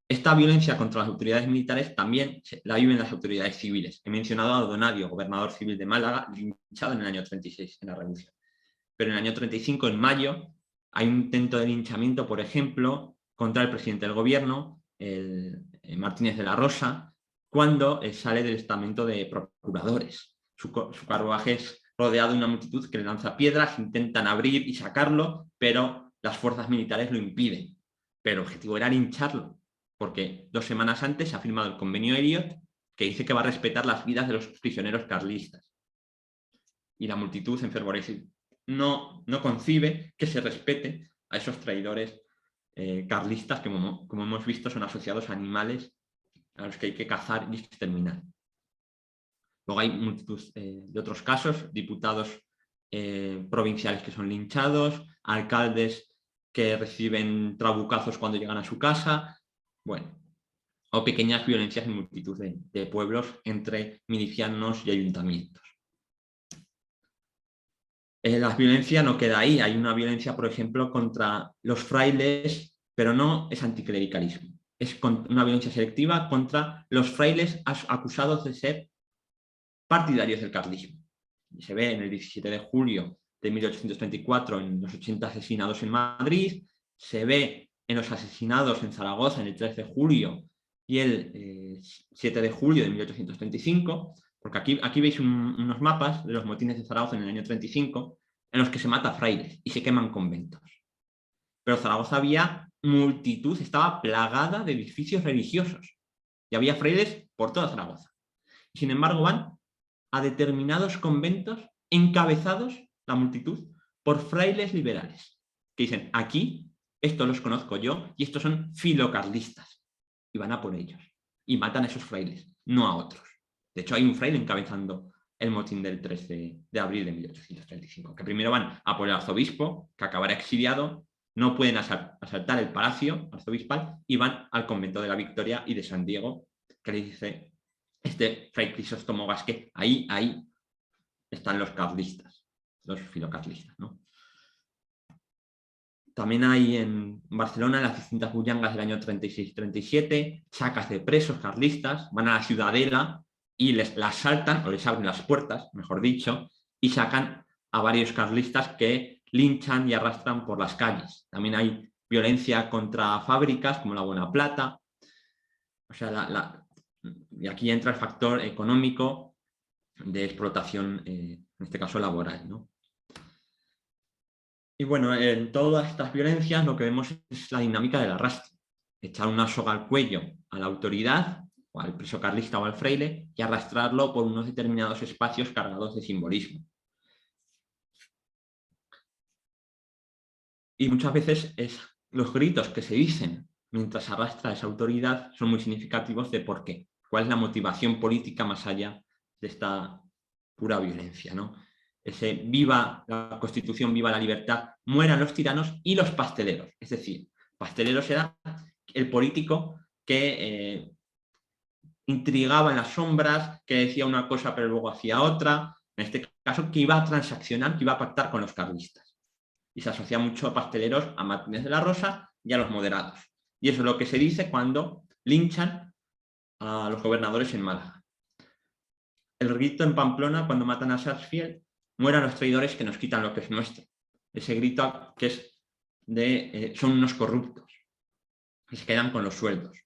Esta violencia contra las autoridades militares también la viven las autoridades civiles. He mencionado a Donadio, gobernador civil de Málaga, linchado en el año 36, en la Revolución. Pero en el año 35, en mayo, hay un intento de linchamiento, por ejemplo, contra el presidente del gobierno, Martínez de la Rosa, cuando sale del estamento de procuradores. Su carruaje es rodeado de una multitud que le lanza piedras, intentan abrir y sacarlo, pero las fuerzas militares lo impiden. Pero el objetivo era lincharlo, porque 2 semanas antes se ha firmado el convenio Elliot, que dice que va a respetar las vidas de los prisioneros carlistas. Y la multitud se enfervorece. No concibe que se respete a esos traidores carlistas que, como hemos visto, son asociados a animales a los que hay que cazar y exterminar. Luego hay multitud de otros casos, diputados provinciales que son linchados, alcaldes que reciben trabucazos cuando llegan a su casa, bueno, o pequeñas violencias en multitud de pueblos entre milicianos y ayuntamientos. La violencia no queda ahí, hay una violencia, por ejemplo, contra los frailes, pero no es anticlericalismo. Es una violencia selectiva contra los frailes acusados de ser partidarios del carlismo. Se ve en el 17 de julio de 1834 en los 80 asesinados en Madrid, se ve en los asesinados en Zaragoza en el 3 de julio y el 7 de julio de 1835, porque aquí veis unos mapas de los motines de Zaragoza en el año 35, en los que se mata a frailes y se queman conventos. Pero Zaragoza había multitud, estaba plagada de edificios religiosos y había frailes por toda Zaragoza. Sin embargo, van a determinados conventos encabezados, la multitud, por frailes liberales, que dicen, aquí, estos los conozco yo y estos son filocarlistas, y van a por ellos, y matan a esos frailes, no a otros. De hecho, hay un fraile encabezando el motín del 13 de abril de 1835, que primero van a por el arzobispo, que acabará exiliado, no pueden asaltar el palacio arzobispal, y van al convento de la Victoria y de San Diego, que le dice fray Crisóstomo Gasquet, ahí están los carlistas, los filocarlistas, ¿no? También hay en Barcelona, en las distintas bullangas del año 36-37, sacas de presos carlistas, van a la Ciudadela y les asaltan, o les abren las puertas, mejor dicho, y sacan a varios carlistas que linchan y arrastran por las calles. También hay violencia contra fábricas como la Buena Plata. O sea, y aquí entra el factor económico de explotación, en este caso laboral, ¿no? Y bueno, en todas estas violencias lo que vemos es la dinámica del arrastre. Echar una soga al cuello a la autoridad, o al preso carlista o al fraile, y arrastrarlo por unos determinados espacios cargados de simbolismo. Y muchas veces los gritos que se dicen mientras arrastra a esa autoridad son muy significativos de por qué. ¿Cuál es la motivación política más allá de esta pura violencia, ¿no? Ese viva la Constitución, viva la libertad, mueran los tiranos y los pasteleros. Es decir, pasteleros era el político que intrigaba en las sombras, que decía una cosa pero luego hacía otra, en este caso que iba a transaccionar, que iba a pactar con los carlistas. Y se asocia mucho a pasteleros, a Martínez de la Rosa y a los moderados. Y eso es lo que se dice cuando linchan a los gobernadores en Málaga. El grito en Pamplona, cuando matan a Sarsfield, mueran los traidores que nos quitan lo que es nuestro. Ese grito que es de son unos corruptos, que se quedan con los sueldos.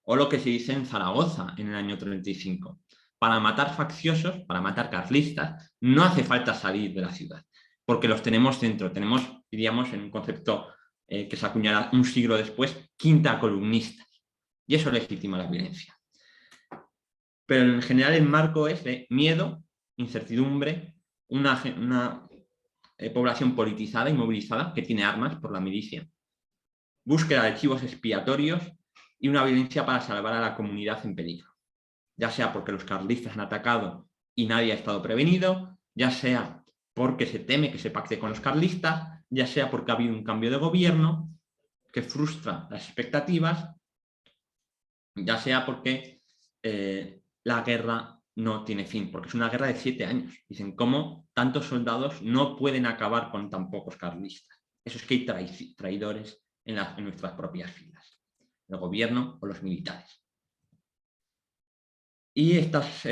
O lo que se dice en Zaragoza en el año 35. Para matar facciosos, para matar carlistas, no hace falta salir de la ciudad, porque los tenemos dentro. Tenemos, diríamos, en un concepto que se acuñará un siglo después, quinta columnistas. Y eso legitima la violencia. Pero en general el marco es de miedo, incertidumbre, una población politizada y movilizada que tiene armas por la milicia, búsqueda de archivos expiatorios y una violencia para salvar a la comunidad en peligro. Ya sea porque los carlistas han atacado y nadie ha estado prevenido, ya sea porque se teme que se pacte con los carlistas, ya sea porque ha habido un cambio de gobierno que frustra las expectativas, ya sea porque la guerra no tiene fin, porque es una guerra de 7 años. Dicen, ¿cómo tantos soldados no pueden acabar con tan pocos carlistas? Eso es que hay traidores en nuestras propias filas. el gobierno o los militares. Y estas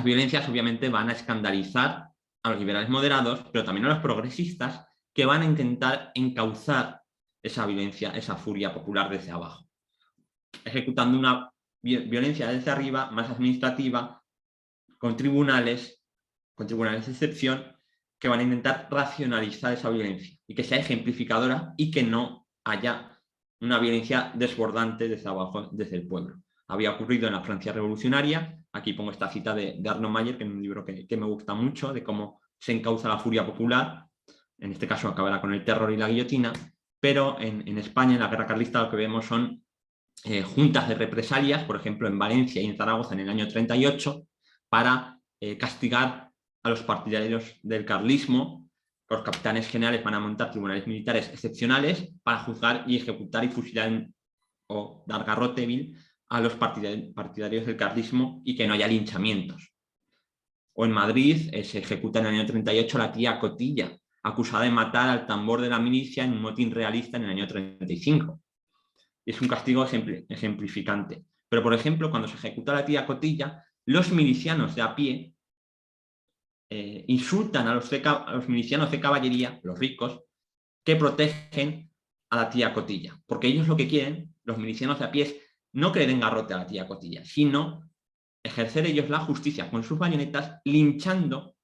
violencias obviamente van a escandalizar a los liberales moderados, pero también a los progresistas, que van a intentar encauzar esa violencia, esa furia popular desde abajo, ejecutando una violencia desde arriba, más administrativa, con tribunales de excepción, que van a intentar racionalizar esa violencia y que sea ejemplificadora y que no haya una violencia desbordante desde abajo, desde el pueblo. Había ocurrido en la Francia revolucionaria. Aquí pongo esta cita de Arnaud Mayer, que es un libro que me gusta mucho, de cómo se encauza la furia popular. En este caso acabará con el terror y la guillotina, pero en España, en la guerra carlista, lo que vemos son juntas de represalias, por ejemplo, en Valencia y en Zaragoza en el año 38, para castigar a los partidarios del carlismo. Los capitanes generales van a montar tribunales militares excepcionales para juzgar y ejecutar y fusilar o dar garrote vil a los partidarios del carlismo y que no haya linchamientos. O en Madrid se ejecuta en el año 38 la tía Cotilla, acusada de matar al tambor de la milicia en un motín realista en el año 35. Es un castigo ejemplificante. Pero, por ejemplo, cuando se ejecuta la tía Cotilla, los milicianos de a pie insultan a los milicianos de caballería, los ricos, que protegen a la tía Cotilla. Porque ellos lo que quieren, los milicianos de a pie, es no que le den garrote a la tía Cotilla, sino ejercer ellos la justicia con sus bayonetas, linchando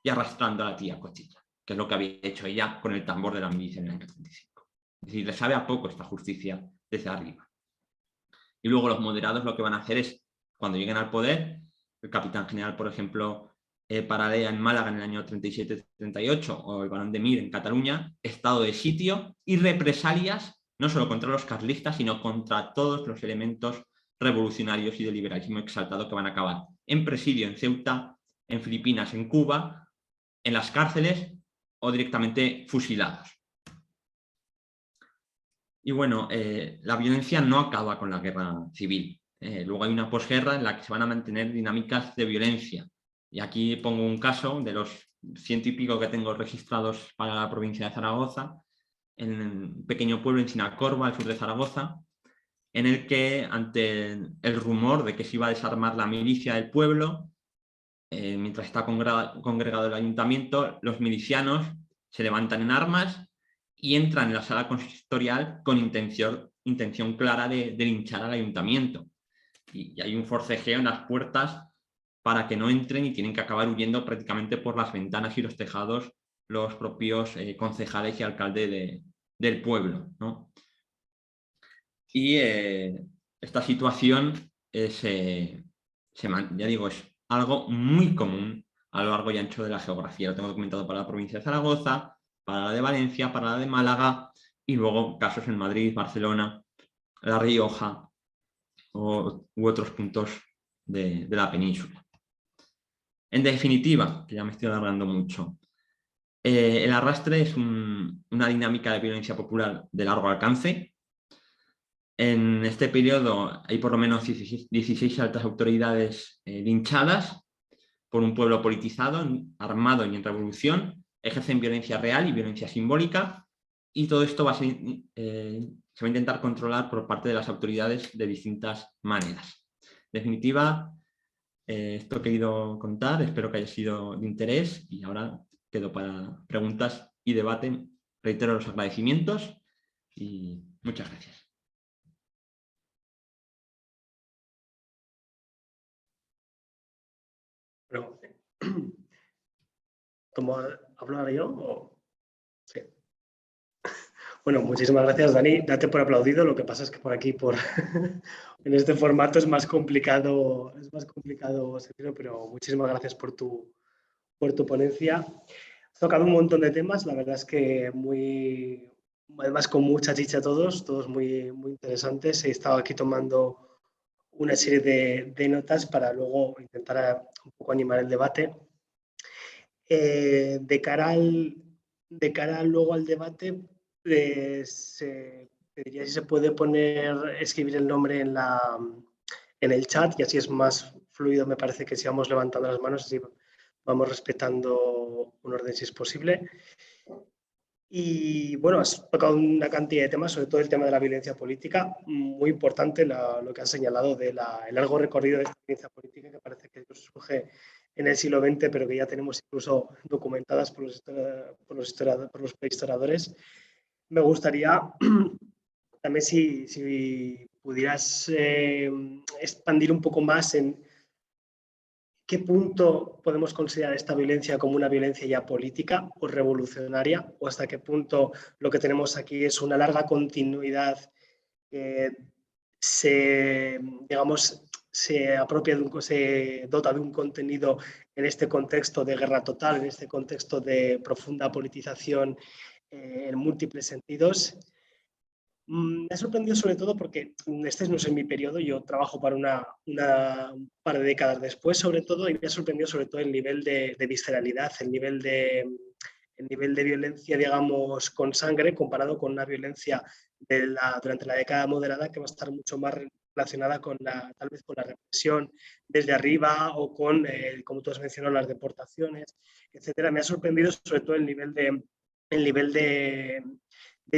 y arrastrando a la tía Cotilla, que es lo que había hecho ella con el tambor de la milicia en el año 35. Es decir, le sabe a poco esta justicia desde arriba. Y luego los moderados lo que van a hacer es, cuando lleguen al poder, el capitán general, por ejemplo, Paradella en Málaga en el año 37-38, o el barón de Mir en Cataluña, estado de sitio y represalias, no solo contra los carlistas, sino contra todos los elementos revolucionarios y de liberalismo exaltado que van a acabar en presidio en Ceuta, en Filipinas, en Cuba, en las cárceles o directamente fusilados. Y bueno, la violencia no acaba con la guerra civil. Luego hay una posguerra en la que se van a mantener dinámicas de violencia. Y aquí pongo un caso de los 100 y pico que tengo registrados para la provincia de Zaragoza, en un pequeño pueblo en Sinacorba, al sur de Zaragoza, en el que, ante el rumor de que se iba a desarmar la milicia del pueblo, mientras está congregado el ayuntamiento, los milicianos se levantan en armas y entran en la sala consistorial con intención clara de linchar al ayuntamiento. Y hay un forcejeo en las puertas para que no entren y tienen que acabar huyendo prácticamente por las ventanas y los tejados los propios concejales y alcalde del pueblo, ¿no? Y esta situación ya digo, es algo muy común a lo largo y ancho de la geografía. Lo tengo documentado para la provincia de Zaragoza, para la de Valencia, para la de Málaga y luego casos en Madrid, Barcelona, La Rioja u otros puntos de la península. En definitiva, que ya me estoy alargando mucho, el arrastre es una dinámica de violencia popular de largo alcance. En este periodo hay por lo menos 16 altas autoridades linchadas por un pueblo politizado, armado y en revolución, ejercen violencia real y violencia simbólica, y todo esto se va a intentar controlar por parte de las autoridades de distintas maneras. En definitiva, esto he querido contar, espero que haya sido de interés y ahora quedo para preguntas y debate. Reitero los agradecimientos y muchas gracias. Bueno, ¿hablo ahora yo? ¿O? Sí. Bueno, muchísimas gracias, Dani. Date por aplaudido. Lo que pasa es que por aquí, en este formato es más complicado seguirlo, pero muchísimas gracias por tu ponencia. Has tocado un montón de temas, la verdad es que además con mucha chicha todos muy, muy interesantes. He estado aquí tomando una serie de notas para luego intentar un poco animar el debate. De cara luego al debate, pediría si se puede escribir el nombre en el chat y así es más fluido, me parece, que si vamos levantando las manos, así vamos respetando un orden si es posible. Y bueno, has tocado una cantidad de temas, sobre todo el tema de la violencia política, muy importante lo que has señalado de el largo recorrido de esta violencia política que parece que surge en el siglo XX, pero que ya tenemos incluso documentadas por los prehistoradores. Me gustaría también si pudieras expandir un poco más en qué punto podemos considerar esta violencia como una violencia ya política o revolucionaria, o hasta qué punto lo que tenemos aquí es una larga continuidad que digamos, se dota de un contenido en este contexto de guerra total, en este contexto de profunda politización en múltiples sentidos. Me ha sorprendido sobre todo porque este no es mi periodo, yo trabajo para un par de décadas después sobre todo, y me ha sorprendido sobre todo el nivel de visceralidad, el nivel de violencia, digamos, con sangre comparado con una violencia durante la década moderada que va a estar mucho más relacionada tal vez con la represión desde arriba o con, como tú has mencionado, las deportaciones, etcétera. Me ha sorprendido sobre todo el nivel de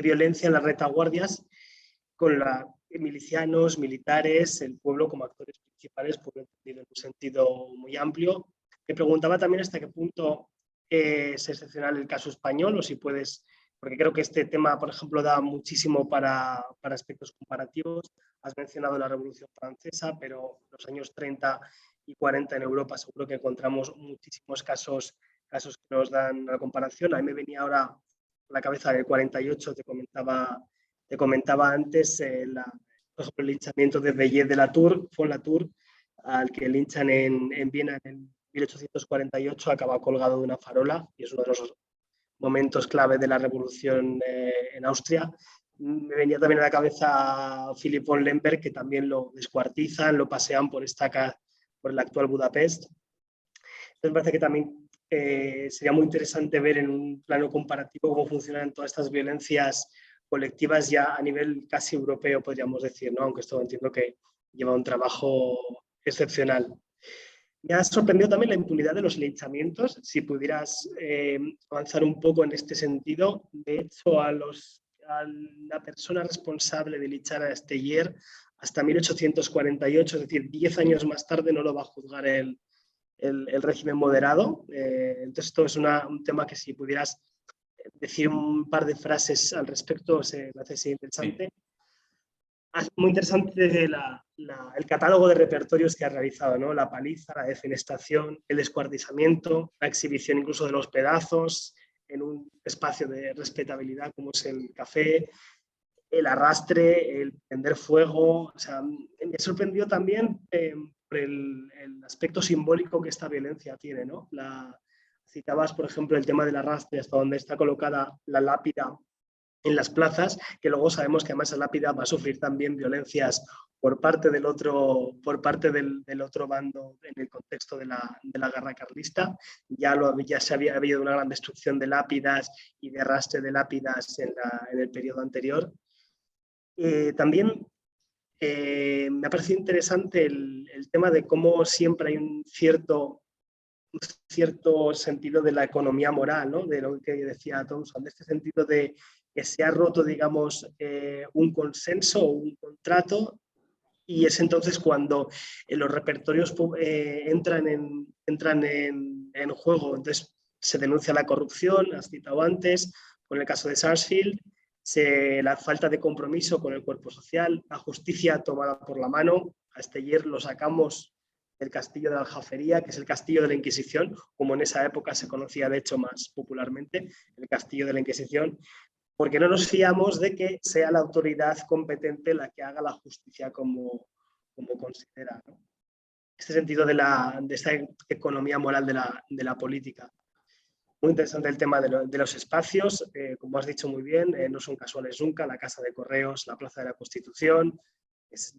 violencia en las retaguardias con milicianos, militares, el pueblo como actores principales, pueblo entendido en un sentido muy amplio. Me preguntaba también hasta qué punto es excepcional el caso español o si puedes, porque creo que este tema, por ejemplo, da muchísimo para aspectos comparativos. Has mencionado la Revolución Francesa, pero los años 30 y 40 en Europa seguro que encontramos muchísimos casos que nos dan la comparación. A mí me venía ahora a la cabeza del 48, te comentaba antes, por ejemplo, el linchamiento de Bellet de Latour, al que linchan en Viena en 1848, acaba colgado de una farola y es uno de los momentos clave de la revolución en Austria. Me venía también a la cabeza Philipp von Lemberg, que también lo descuartizan, lo pasean por el actual Budapest. Entonces me parece que también sería muy interesante ver en un plano comparativo cómo funcionan todas estas violencias colectivas ya a nivel casi europeo, podríamos decir, ¿no? Aunque esto entiendo que lleva un trabajo excepcional. Me ha sorprendido también la impunidad de los linchamientos. Si pudieras avanzar un poco en este sentido, de hecho, a la persona responsable de linchar a Steyer hasta 1848, es decir, 10 años más tarde, no lo va a juzgar el régimen moderado. Entonces, esto es un tema que si pudieras decir un par de frases al respecto, me hace interesante. Sí. Muy interesante el catálogo de repertorios que ha realizado, ¿no? La paliza, la defenestración, el descuartizamiento, la exhibición incluso de los pedazos en un espacio de respetabilidad como es el café, el arrastre, el prender fuego. O sea, me sorprendió también por el aspecto simbólico que esta violencia tiene, ¿no? Citabas, por ejemplo, el tema del arrastre, hasta donde está colocada la lápida en las plazas, que luego sabemos que además esa lápida va a sufrir también violencias por parte del otro bando en el contexto de la guerra carlista. Ya se había habido una gran destrucción de lápidas y de arrastre de lápidas en el periodo anterior. También me ha parecido interesante el tema de cómo siempre hay un cierto sentido de la economía moral, ¿no? De lo que decía Thompson, de este sentido de que se ha roto, digamos, un consenso o un contrato, y es entonces cuando los repertorios entran en juego. Entonces se denuncia la corrupción, has citado antes, con el caso de Sarsfield, la falta de compromiso con el cuerpo social, la justicia tomada por la mano. A Steyer lo sacamos del castillo de la Aljafería, que es el castillo de la Inquisición, como en esa época se conocía de hecho más popularmente, el castillo de la Inquisición, porque no nos fiamos de que sea la autoridad competente la que haga la justicia como considera, ¿no? Este sentido de esta economía moral de la política. Muy interesante el tema de los espacios, como has dicho muy bien, no son casuales nunca, la Casa de Correos, la Plaza de la Constitución,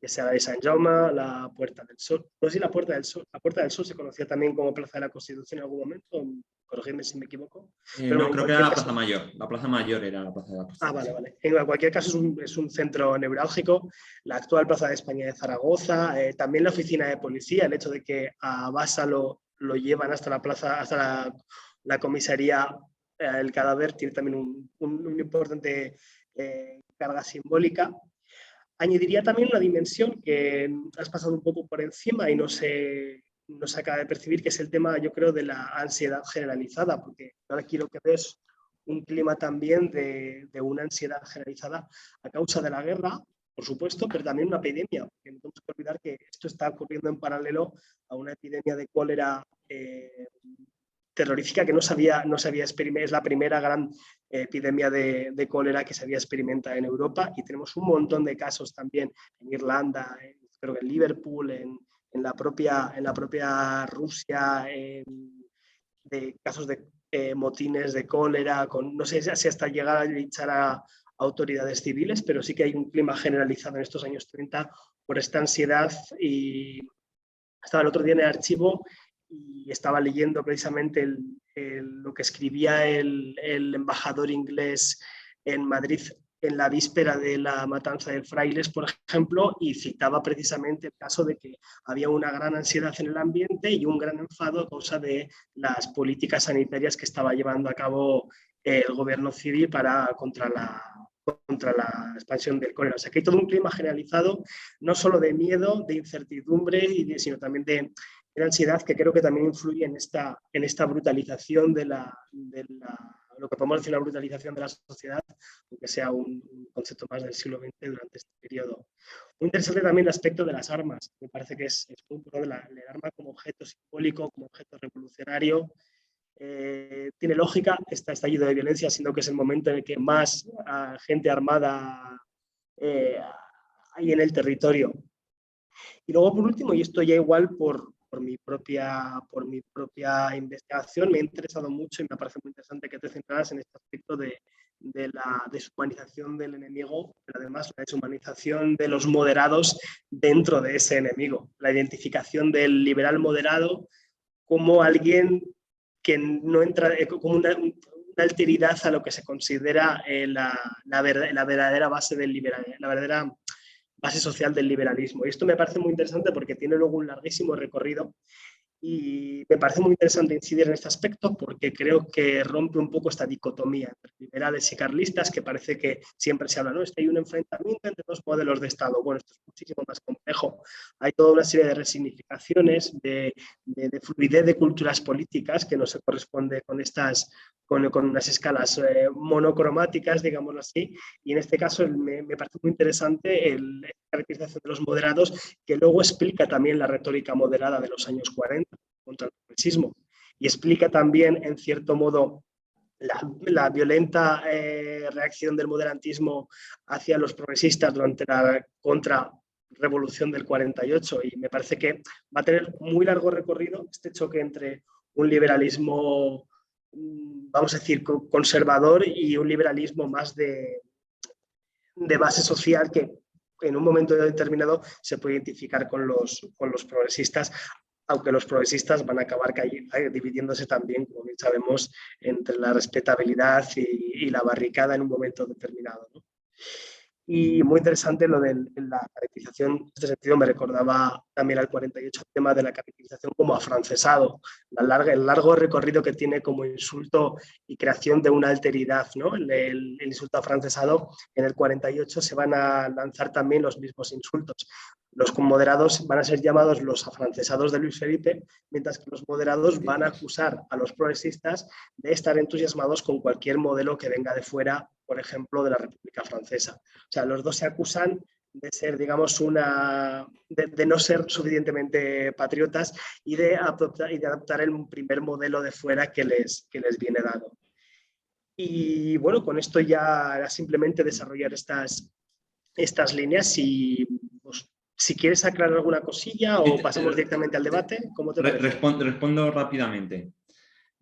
ya sea la de Sant Jaume, la Puerta del Sol. No sé si la Puerta del Sol se conocía también como Plaza de la Constitución en algún momento, corregidme si me equivoco. Pero no, creo que era la Plaza Mayor. La Plaza Mayor era la Plaza de la Constitución. Vale. En cualquier caso es un centro neurálgico. La actual Plaza de España de Zaragoza, también la oficina de policía, el hecho de que a Basa lo llevan hasta la plaza, hasta la comisaría el cadáver tiene también una importante carga simbólica. Añadiría también una dimensión que has pasado un poco por encima y no se acaba de percibir, que es el tema, yo creo, de la ansiedad generalizada, porque ahora quiero que ves un clima también de una ansiedad generalizada a causa de la guerra, por supuesto, pero también una epidemia, porque no tenemos que olvidar que esto está ocurriendo en paralelo a una epidemia de cólera terrorífica que no se había experimentado. Es la primera gran epidemia de cólera que se había experimentado en Europa, y tenemos un montón de casos también en Irlanda, creo que en Liverpool, en la propia Rusia, de casos de motines de cólera, no sé si hasta llegar a linchar a autoridades civiles, pero sí que hay un clima generalizado en estos años 30 por esta ansiedad. Y estaba el otro día en el archivo y estaba leyendo precisamente lo que escribía el embajador inglés en Madrid en la víspera de la matanza de Frailes, por ejemplo, y citaba precisamente el caso de que había una gran ansiedad en el ambiente y un gran enfado a causa de las políticas sanitarias que estaba llevando a cabo el gobierno civil contra la expansión del cólera. O sea, que hay todo un clima generalizado, no solo de miedo, de incertidumbre, sino también de ansiedad, que creo que también influye en esta brutalización de lo que podemos decir la brutalización de la sociedad, aunque sea un concepto más del siglo XX durante este periodo. Muy interesante también el aspecto de las armas. Me parece que es muy importante el arma como objeto simbólico, como objeto revolucionario. Tiene lógica este estallido de violencia, siendo que es el momento en el que más gente armada hay en el territorio. Y luego, por último, y esto ya igual por mi propia investigación, me ha interesado mucho y me parece muy interesante que te centraras en este aspecto de la deshumanización del enemigo, pero además la deshumanización de los moderados dentro de ese enemigo. La identificación del liberal moderado como alguien que no entra, como una alteridad a lo que se considera la verdadera base del liberalismo, la verdadera base social del liberalismo. Y esto me parece muy interesante porque tiene luego un larguísimo recorrido, y me parece muy interesante incidir en este aspecto porque creo que rompe un poco esta dicotomía entre liberales y carlistas, que parece que siempre se habla, ¿no? Hay un enfrentamiento entre dos modelos de Estado. Bueno, esto es muchísimo más complejo. Hay toda una serie de resignificaciones, de fluidez de culturas políticas que no se corresponde con unas escalas monocromáticas, digámoslo así, y en este caso me parece muy interesante la caracterización de los moderados, que luego explica también la retórica moderada de los años 40 contra el progresismo, y explica también, en cierto modo, la violenta reacción del moderantismo hacia los progresistas durante la contrarrevolución del 48, y me parece que va a tener muy largo recorrido este choque entre un liberalismo, vamos a decir, conservador, y un liberalismo más de base social, que en un momento determinado se puede identificar con los progresistas, aunque los progresistas van a acabar dividiéndose también, como bien sabemos, entre la respetabilidad y la barricada en un momento determinado, ¿no? Y muy interesante lo de la caracterización. En este sentido me recordaba también al 48 el tema de la caracterización como afrancesado, el largo recorrido que tiene como insulto y creación de una alteridad, ¿no? El insulto afrancesado. En el 48 se van a lanzar también los mismos insultos. Los moderados van a ser llamados los afrancesados de Luis Felipe, mientras que los moderados van a acusar a los progresistas de estar entusiasmados con cualquier modelo que venga de fuera, por ejemplo, de la República Francesa. O sea, los dos se acusan de ser, digamos, de no ser suficientemente patriotas y de adoptar el primer modelo de fuera que les viene dado. Y bueno, con esto ya era simplemente desarrollar estas líneas, y pues, si quieres aclarar alguna cosilla o pasamos directamente al debate, ¿cómo te parece? Respondo rápidamente.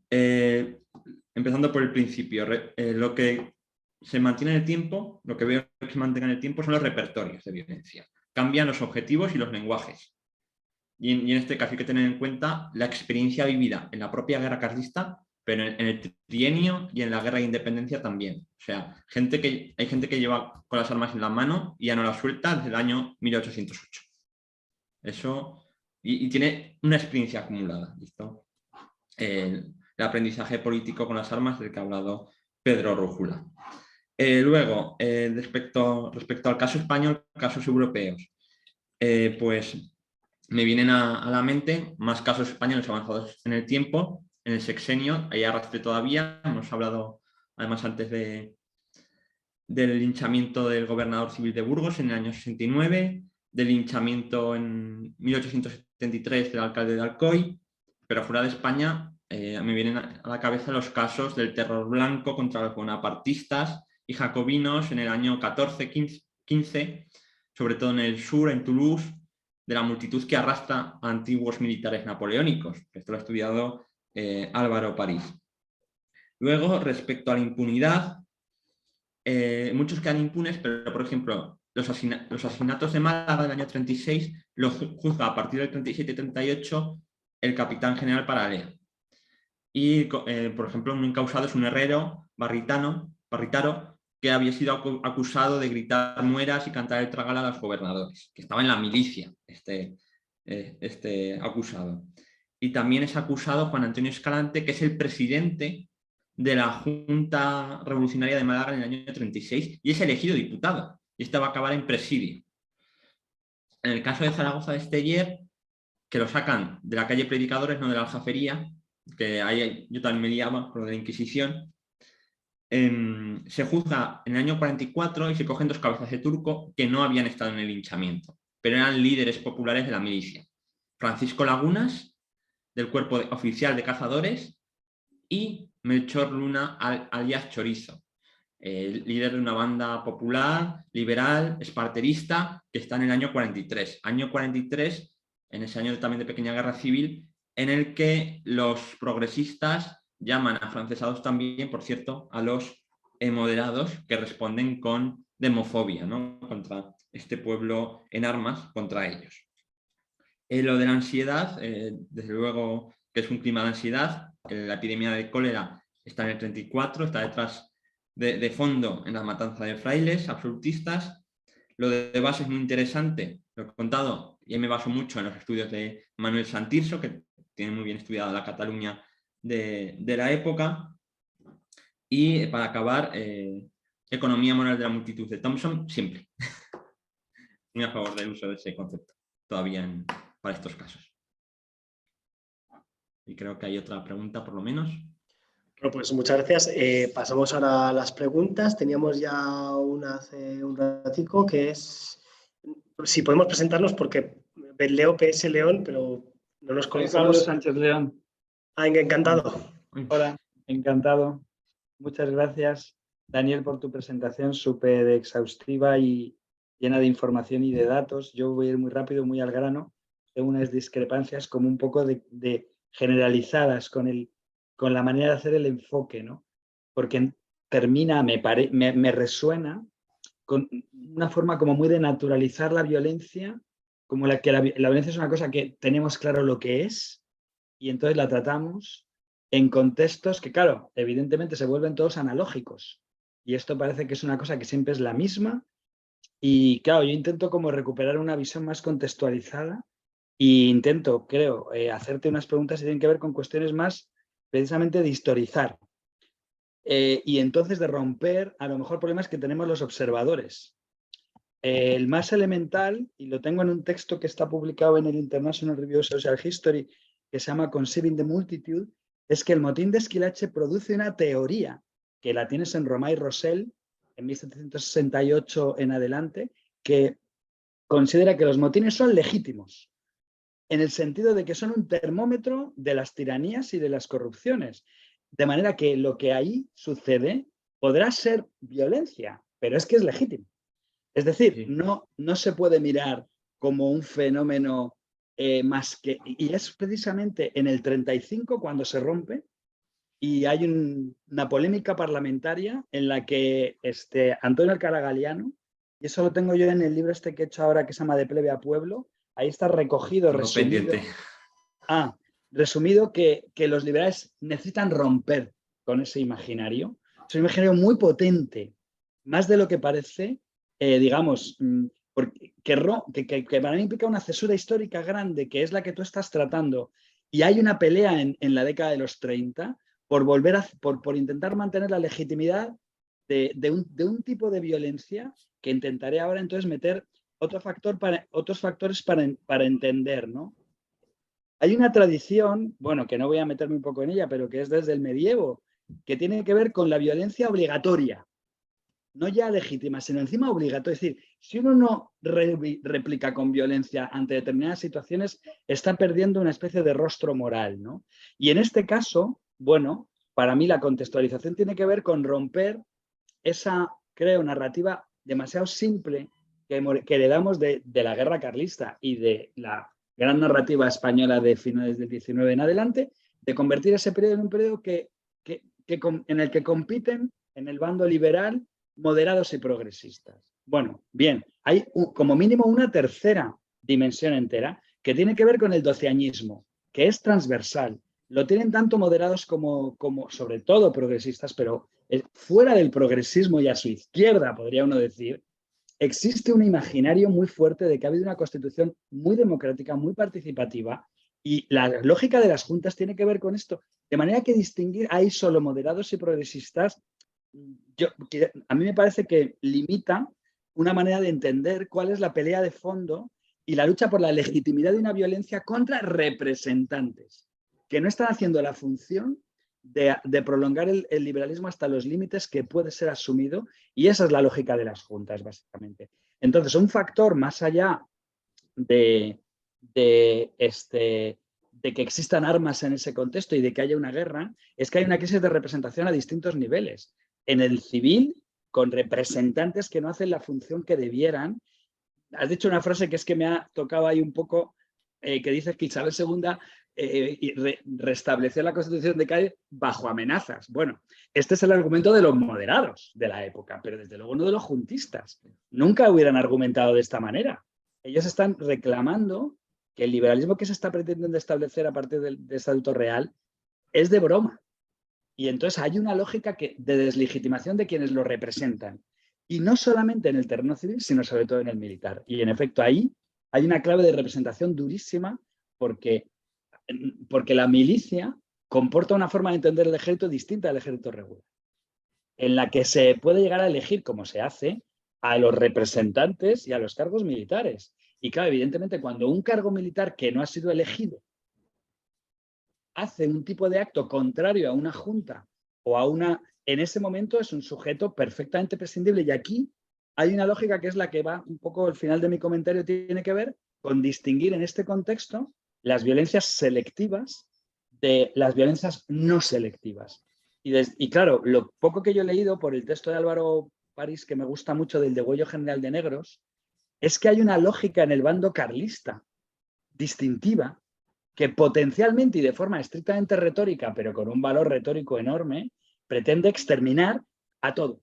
Empezando por el principio, lo que se mantiene en el tiempo, lo que veo que se mantenga en el tiempo son los repertorios de violencia. Cambian los objetivos y los lenguajes. Y en este caso hay que tener en cuenta la experiencia vivida en la propia guerra carlista, pero en el trienio y en la guerra de independencia también. O sea, hay gente que lleva con las armas en la mano y ya no las suelta desde el año 1808. Eso, y tiene una experiencia acumulada. ¿Listo? el aprendizaje político con las armas del que ha hablado Pedro Rújula. Luego, respecto al caso español, casos europeos, pues me vienen a la mente más casos españoles avanzados en el tiempo, en el sexenio, ahí arrastré todavía, hemos hablado además antes del linchamiento del gobernador civil de Burgos en el año 69, del linchamiento en 1873 del alcalde de Alcoy, pero fuera de España me vienen a la cabeza los casos del terror blanco contra los bonapartistas y jacobinos en el año 14-15, sobre todo en el sur, en Toulouse, de la multitud que arrastra a antiguos militares napoleónicos. Esto lo ha estudiado Álvaro París. Luego, respecto a la impunidad, muchos quedan impunes, pero por ejemplo, los asesinatos de Málaga del año 36 los juzga a partir del 37-38 el capitán general Paralea. Y, por ejemplo, un encausado es un herrero barritaro que había sido acusado de gritar mueras y cantar el tragal a los gobernadores, que estaba en la milicia este acusado. Y también es acusado Juan Antonio Escalante, que es el presidente de la Junta Revolucionaria de Málaga en el año 36 y es elegido diputado. Y este va a acabar en presidio. En el caso de Zaragoza de Esteller, que lo sacan de la calle Predicadores, no de la Aljafería, que ahí yo también me liaba con lo de la Inquisición, se juzga en el año 44 y se cogen 2 cabezas de turco que no habían estado en el linchamiento, pero eran líderes populares de la milicia. Francisco Lagunas, del cuerpo oficial de cazadores, y Melchor Luna alias Chorizo, líder de una banda popular, liberal, esparterista, que está en el año 43. Año 43, en ese año también de pequeña guerra civil, en el que los progresistas llaman afrancesados también, por cierto, a los moderados, que responden con demofobia, ¿no?, contra este pueblo en armas, contra ellos. Lo de la ansiedad, desde luego que es un clima de ansiedad. La epidemia de cólera está en el 34, está detrás de fondo en la matanza de frailes absolutistas. Lo de base es muy interesante, lo he contado, y me baso mucho en los estudios de Manuel Santirso, que tiene muy bien estudiada la Cataluña de la época. Y para acabar, economía moral de la multitud de Thompson, simple. Muy a favor del uso de ese concepto, todavía para estos casos. Y creo que hay otra pregunta, por lo menos. Bueno, pues muchas gracias. Pasamos ahora a las preguntas. Teníamos ya una hace un ratico, que es si podemos presentarnos, porque leo PS León, pero no nos Soy conocemos. Pablo Sánchez León. Encantado. Hola, encantado. Muchas gracias, Daniel, por tu presentación súper exhaustiva y llena de información y de datos. Yo voy a ir muy rápido, muy al grano. Tengo unas discrepancias como un poco de generalizadas con la manera de hacer el enfoque, ¿no? Porque termina, me resuena con una forma como muy de naturalizar la violencia, como que la violencia es una cosa que tenemos claro lo que es y entonces la tratamos en contextos que, claro, evidentemente se vuelven todos analógicos. Y esto parece que es una cosa que siempre es la misma. Y claro, yo intento como recuperar una visión más contextualizada e intento, creo, hacerte unas preguntas que tienen que ver con cuestiones más precisamente de historizar. Y entonces de romper a lo mejor problemas que tenemos los observadores. El más elemental, y lo tengo en un texto que está publicado en el International Review of Social History, que se llama Conceiving the Multitude, es que el motín de Esquilache produce una teoría, que la tienes en Romà y Rossell, en 1768 en adelante, que considera que los motines son legítimos, en el sentido de que son un termómetro de las tiranías y de las corrupciones. De manera que lo que ahí sucede podrá ser violencia, pero es que es legítimo. Es decir, sí, no se puede mirar como un fenómeno más que... Y es precisamente en el 35 cuando se rompe y hay una polémica parlamentaria en la que Antonio Alcalá Galiano, y eso lo tengo yo en el libro que he hecho ahora que se llama De plebe a pueblo, ahí está recogido, resumido. Resumido que los liberales necesitan romper con ese imaginario. Es un imaginario muy potente, más de lo que parece, digamos, que para mí implica una cesura histórica grande, que es la que tú estás tratando. Y hay una pelea en la década de los 30 por intentar mantener la legitimidad de un tipo de violencia que intentaré ahora entonces meter otros factores para entender, ¿no? Hay una tradición, bueno, que no voy a meterme un poco en ella, pero que es desde el medievo, que tiene que ver con la violencia obligatoria, no ya legítima, sino encima obligatoria. Es decir, si uno no replica con violencia ante determinadas situaciones, está perdiendo una especie de rostro moral, ¿no? Y en este caso, bueno, para mí la contextualización tiene que ver con romper esa, creo, narrativa demasiado simple que heredamos de la guerra carlista y de la gran narrativa española de finales del XIX en adelante, de convertir ese periodo en un periodo en el que compiten en el bando liberal moderados y progresistas. Bueno, bien, hay como mínimo una tercera dimensión entera que tiene que ver con el doceañismo, que es transversal. Lo tienen tanto moderados como sobre todo progresistas, pero fuera del progresismo y a su izquierda, podría uno decir, existe un imaginario muy fuerte de que ha habido una constitución muy democrática, muy participativa, y la lógica de las juntas tiene que ver con esto. De manera que distinguir hay solo moderados y progresistas, a mí me parece que limita una manera de entender cuál es la pelea de fondo y la lucha por la legitimidad de una violencia contra representantes que no están haciendo la función de prolongar el liberalismo hasta los límites que puede ser asumido, y esa es la lógica de las juntas, básicamente. Entonces, un factor más allá de que existan armas en ese contexto y de que haya una guerra, es que hay una crisis de representación a distintos niveles. En el civil, con representantes que no hacen la función que debieran. Has dicho una frase que es que me ha tocado ahí un poco, que dices que Isabel II restableció la Constitución de Cádiz bajo amenazas. Bueno, este es el argumento de los moderados de la época, pero desde luego no de los juntistas. Nunca hubieran argumentado de esta manera. Ellos están reclamando que el liberalismo que se está pretendiendo establecer a partir del Estatuto Real es de broma. Y entonces hay una lógica de deslegitimación de quienes lo representan. Y no solamente en el terreno civil, sino sobre todo en el militar. Y en efecto ahí hay una clave de representación durísima porque la milicia comporta una forma de entender el ejército distinta al ejército regular, en la que se puede llegar a elegir, como se hace, a los representantes y a los cargos militares. Y claro, evidentemente, cuando un cargo militar que no ha sido elegido hace un tipo de acto contrario a una junta o a una... En ese momento es un sujeto perfectamente prescindible, y aquí hay una lógica que es la que va un poco al final de mi comentario, tiene que ver con distinguir en este contexto las violencias selectivas de las violencias no selectivas. Y claro, lo poco que yo he leído por el texto de Álvaro París, que me gusta mucho, del degüello general de negros, es que hay una lógica en el bando carlista distintiva que potencialmente y de forma estrictamente retórica, pero con un valor retórico enorme, pretende exterminar a todo.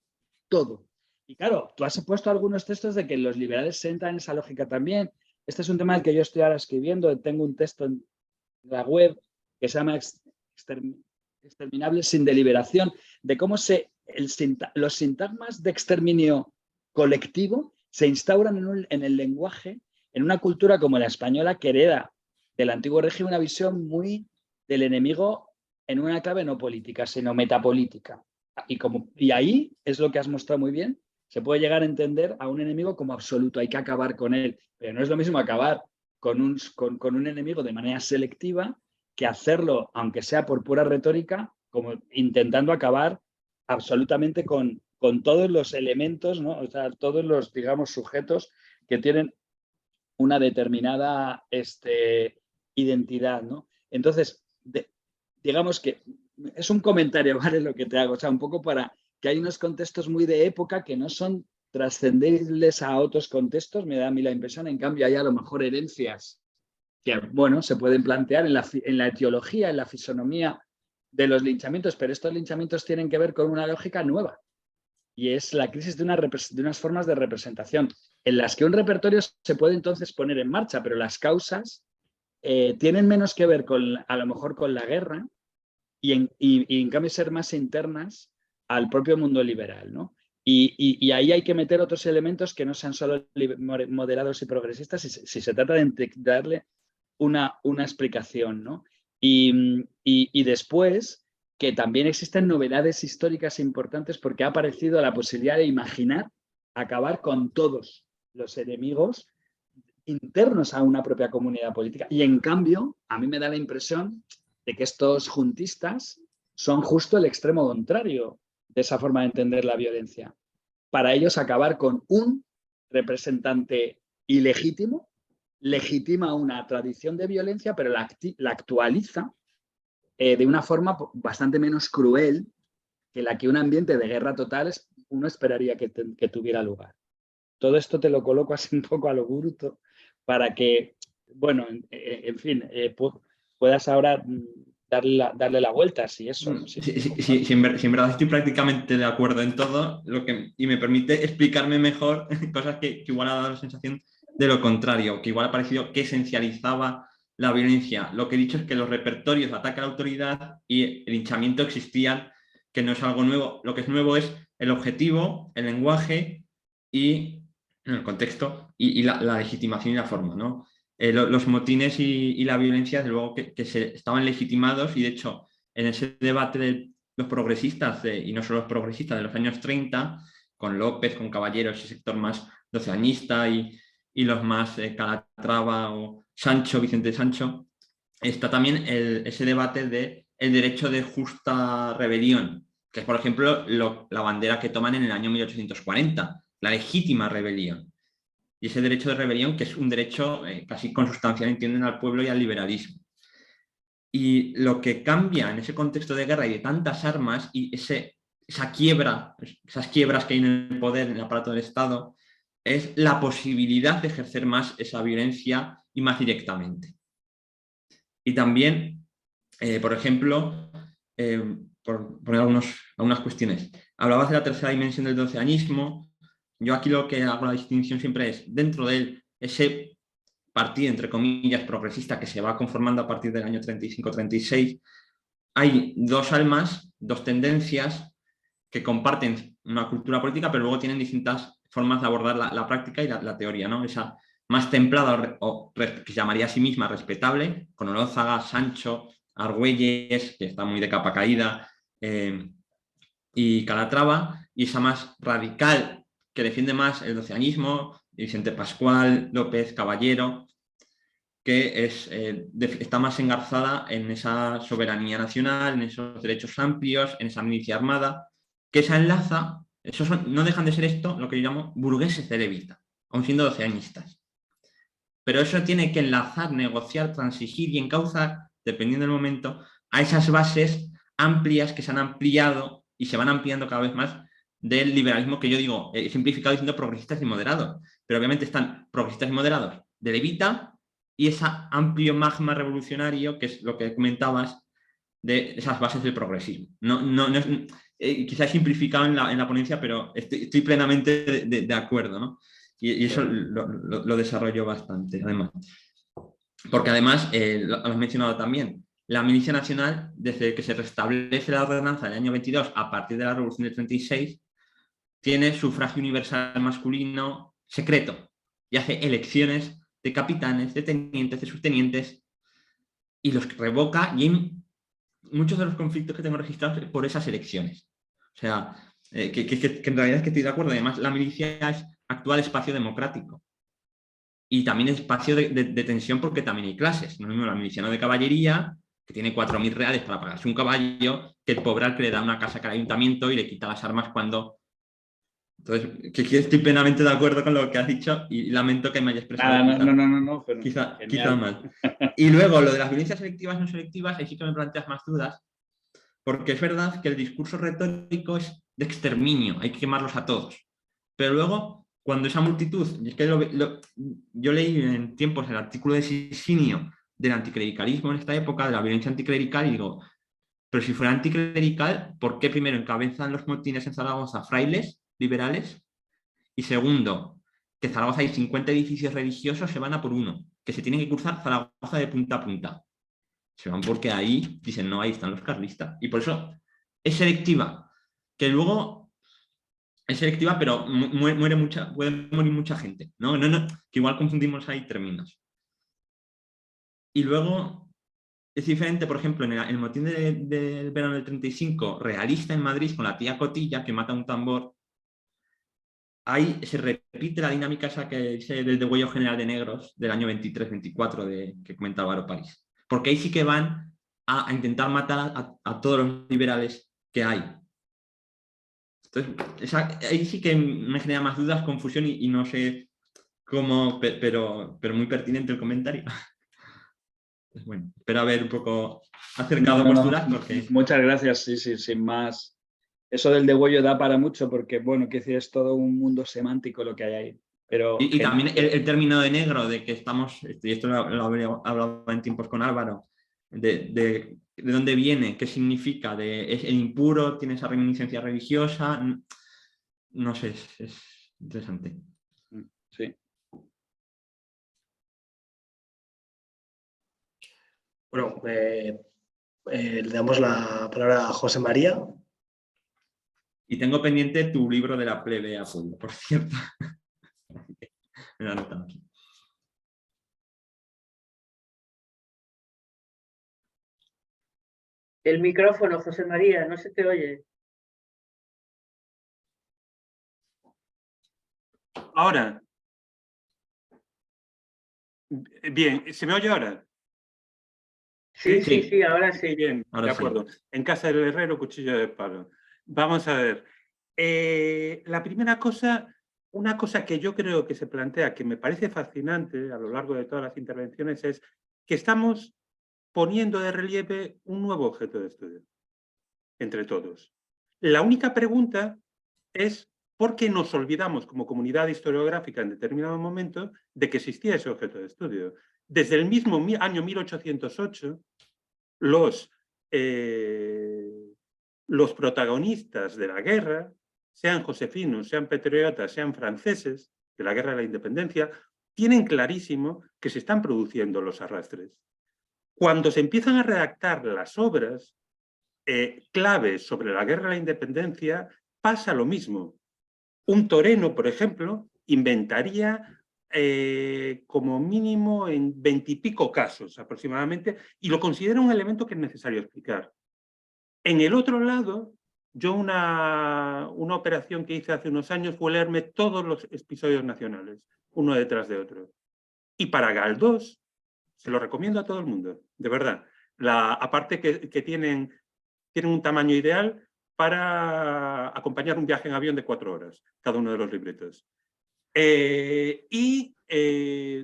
Y claro, tú has puesto algunos textos de que los liberales se entran en esa lógica también. Este es un tema del que yo estoy ahora escribiendo. Tengo un texto en la web que se llama Exterminables sin deliberación, de cómo los sintagmas de exterminio colectivo se instauran en el lenguaje, en una cultura como la española, que hereda del antiguo régimen una visión muy del enemigo en una clave no política, sino metapolítica. Y ahí es lo que has mostrado muy bien. Se puede llegar a entender a un enemigo como absoluto, hay que acabar con él, pero no es lo mismo acabar con un enemigo de manera selectiva que hacerlo, aunque sea por pura retórica, como intentando acabar absolutamente con todos los elementos, ¿no? O sea, todos los, digamos, sujetos que tienen una determinada identidad, ¿no? Entonces, digamos que es un comentario, ¿vale? Lo que te hago, o sea, un poco para que hay unos contextos muy de época que no son trascendibles a otros contextos, me da a mí la impresión. En cambio, hay a lo mejor herencias que, bueno, se pueden plantear en la etiología, en la fisonomía de los linchamientos, pero estos linchamientos tienen que ver con una lógica nueva, y es la crisis de unas formas de representación en las que un repertorio se puede entonces poner en marcha, pero las causas tienen menos que ver a lo mejor con la guerra y en cambio ser más internas al propio mundo liberal, ¿no? Y ahí hay que meter otros elementos que no sean solo moderados y progresistas, si se trata de darle una explicación, ¿no? Y después que también existen novedades históricas importantes porque ha aparecido la posibilidad de imaginar acabar con todos los enemigos internos a una propia comunidad política. Y en cambio, a mí me da la impresión de que estos juntistas son justo el extremo contrario de esa forma de entender la violencia. Para ellos, acabar con un representante ilegítimo legitima una tradición de violencia, pero la actualiza de una forma bastante menos cruel que la que un ambiente de guerra total uno esperaría que tuviera lugar. Todo esto te lo coloco así un poco a lo bruto para que, bueno, en fin, puedas ahora darle la vuelta, si eso. Sí, en verdad estoy prácticamente de acuerdo en todo, y me permite explicarme mejor cosas que igual ha dado la sensación de lo contrario, que igual ha parecido que esencializaba la violencia. Lo que he dicho es que los repertorios de ataque a la autoridad y el linchamiento existían, que no es algo nuevo. Lo que es nuevo es el objetivo, el lenguaje y el contexto y la legitimación y la forma, ¿no? Los motines y la violencia, desde luego que estaban legitimados, y de hecho en ese debate de los progresistas, y no solo los progresistas, de los años 30, con López, con Caballero, ese sector más doceañista, y los más Calatrava o Sancho, Vicente Sancho, está también ese debate del derecho de justa rebelión, que es, por ejemplo, la bandera que toman en el año 1840, la legítima rebelión. Y ese derecho de rebelión, que es un derecho casi consustancial, entienden, al pueblo y al liberalismo. Y lo que cambia en ese contexto de guerra y de tantas armas, y esas quiebras que hay en el poder, en el aparato del Estado, es la posibilidad de ejercer más esa violencia y más directamente. Y también, por ejemplo, por poner algunas cuestiones, hablabas de la tercera dimensión del doceañismo. Yo aquí lo que hago la distinción siempre es, dentro de ese partido, entre comillas, progresista que se va conformando a partir del año 35-36, hay dos almas, dos tendencias que comparten una cultura política, pero luego tienen distintas formas de abordar la práctica y la teoría, ¿no? Esa más templada, que se llamaría a sí misma respetable, con Olózaga, Sancho, Argüelles, que está muy de capa caída, y Calatrava, y esa más radical, que defiende más el doceañismo, Vicente Pascual, López, Caballero, que está más engarzada en esa soberanía nacional, en esos derechos amplios, en esa milicia armada, que se enlaza, no dejan de ser esto lo que yo llamo burgueses de levita, aun siendo doceañistas. Pero eso tiene que enlazar, negociar, transigir y encauzar, dependiendo del momento, a esas bases amplias que se han ampliado y se van ampliando cada vez más del liberalismo, que yo digo, he simplificado diciendo progresistas y moderados, pero obviamente están progresistas y moderados de levita y ese amplio magma revolucionario, que es lo que comentabas, de esas bases del progresismo. Quizás simplificado en la ponencia, pero estoy plenamente de acuerdo, ¿no? Y eso lo desarrollo bastante, además. Porque además, lo has mencionado también, la milicia nacional, desde que se restablece la ordenanza del año 22, a partir de la Revolución del 36, tiene sufragio universal masculino secreto y hace elecciones de capitanes, de tenientes, de subtenientes, y los revoca, y hay muchos de los conflictos que tengo registrados por esas elecciones. O sea, que en realidad es que estoy de acuerdo. Además, la milicia es actual espacio democrático. Y también espacio de tensión, porque también hay clases. No es mismo la miliciano de caballería, que tiene 4.000 reales para pagarse un caballo, que el pobre al que le da una casa al ayuntamiento y le quita las armas cuando... Entonces, que estoy plenamente de acuerdo con lo que has dicho, y lamento que me haya expresado. No, pero quizá mal. Y luego, lo de las violencias selectivas y no selectivas, ahí sí que me planteas más dudas, porque es verdad que el discurso retórico es de exterminio, hay que quemarlos a todos. Pero luego, cuando esa multitud, y es que yo leí en tiempos el artículo de Sisinio del anticlericalismo en esta época, de la violencia anticlerical, y digo, pero si fuera anticlerical, ¿por qué primero encabezan los motines en Zaragoza frailes liberales? Y segundo, que en Zaragoza hay 50 edificios religiosos, se van a por uno, que se tienen que cruzar Zaragoza de punta a punta. Se van porque ahí dicen, no, ahí están los carlistas. Y por eso es selectiva, que luego es selectiva, pero puede morir mucha gente. ¿No? Que igual confundimos ahí términos. Y luego, es diferente, por ejemplo, en el motín del verano del 35, realista en Madrid, con la tía Cotilla, que mata un tambor. Ahí se repite la dinámica esa que dice del degüello general de negros del año 23-24 que comenta Álvaro París. Porque ahí sí que van a intentar matar a todos los liberales que hay. Entonces, ahí sí que me genera más dudas, confusión y no sé cómo, pero muy pertinente el comentario. Pues bueno, espero haber un poco acercado posturas porque... Muchas gracias, sí, sin más. Eso del degüello da para mucho porque, bueno, quiero decir, es todo un mundo semántico lo que hay ahí. Pero y también el término de negro, de que estamos, y esto lo habría hablado en tiempos con Álvaro, de dónde viene, qué significa, es el impuro, tiene esa reminiscencia religiosa, no sé, es interesante. Sí. Bueno, le damos la palabra a José María. Y tengo pendiente tu libro de la plebe Apolo, por cierto. Me lo he anotado aquí. El micrófono, José María, no se te oye. Ahora. Bien, ¿se me oye ahora? Sí, ahora sí. Bien, Ahora de acuerdo. En casa del herrero, cuchillo de palo. Vamos a ver. La primera cosa, una cosa que yo creo que se plantea, que me parece fascinante a lo largo de todas las intervenciones, es que estamos poniendo de relieve un nuevo objeto de estudio, entre todos. La única pregunta es por qué nos olvidamos como comunidad historiográfica en determinado momento de que existía ese objeto de estudio. Desde el mismo año 1808, los protagonistas de la guerra, sean josefinos, sean patriotas, sean franceses, de la guerra de la independencia, tienen clarísimo que se están produciendo los arrastres. Cuando se empiezan a redactar las obras claves sobre la guerra de la independencia, pasa lo mismo. Un toreno, por ejemplo, inventaría como mínimo en 20 y pico casos aproximadamente, y lo considera un elemento que es necesario explicar. En el otro lado, yo una operación que hice hace unos años fue leerme todos los episodios nacionales, uno detrás de otro. Y para Galdós, se lo recomiendo a todo el mundo, de verdad. Aparte que tienen un tamaño ideal para acompañar un viaje en avión de 4 horas, cada uno de los libretos.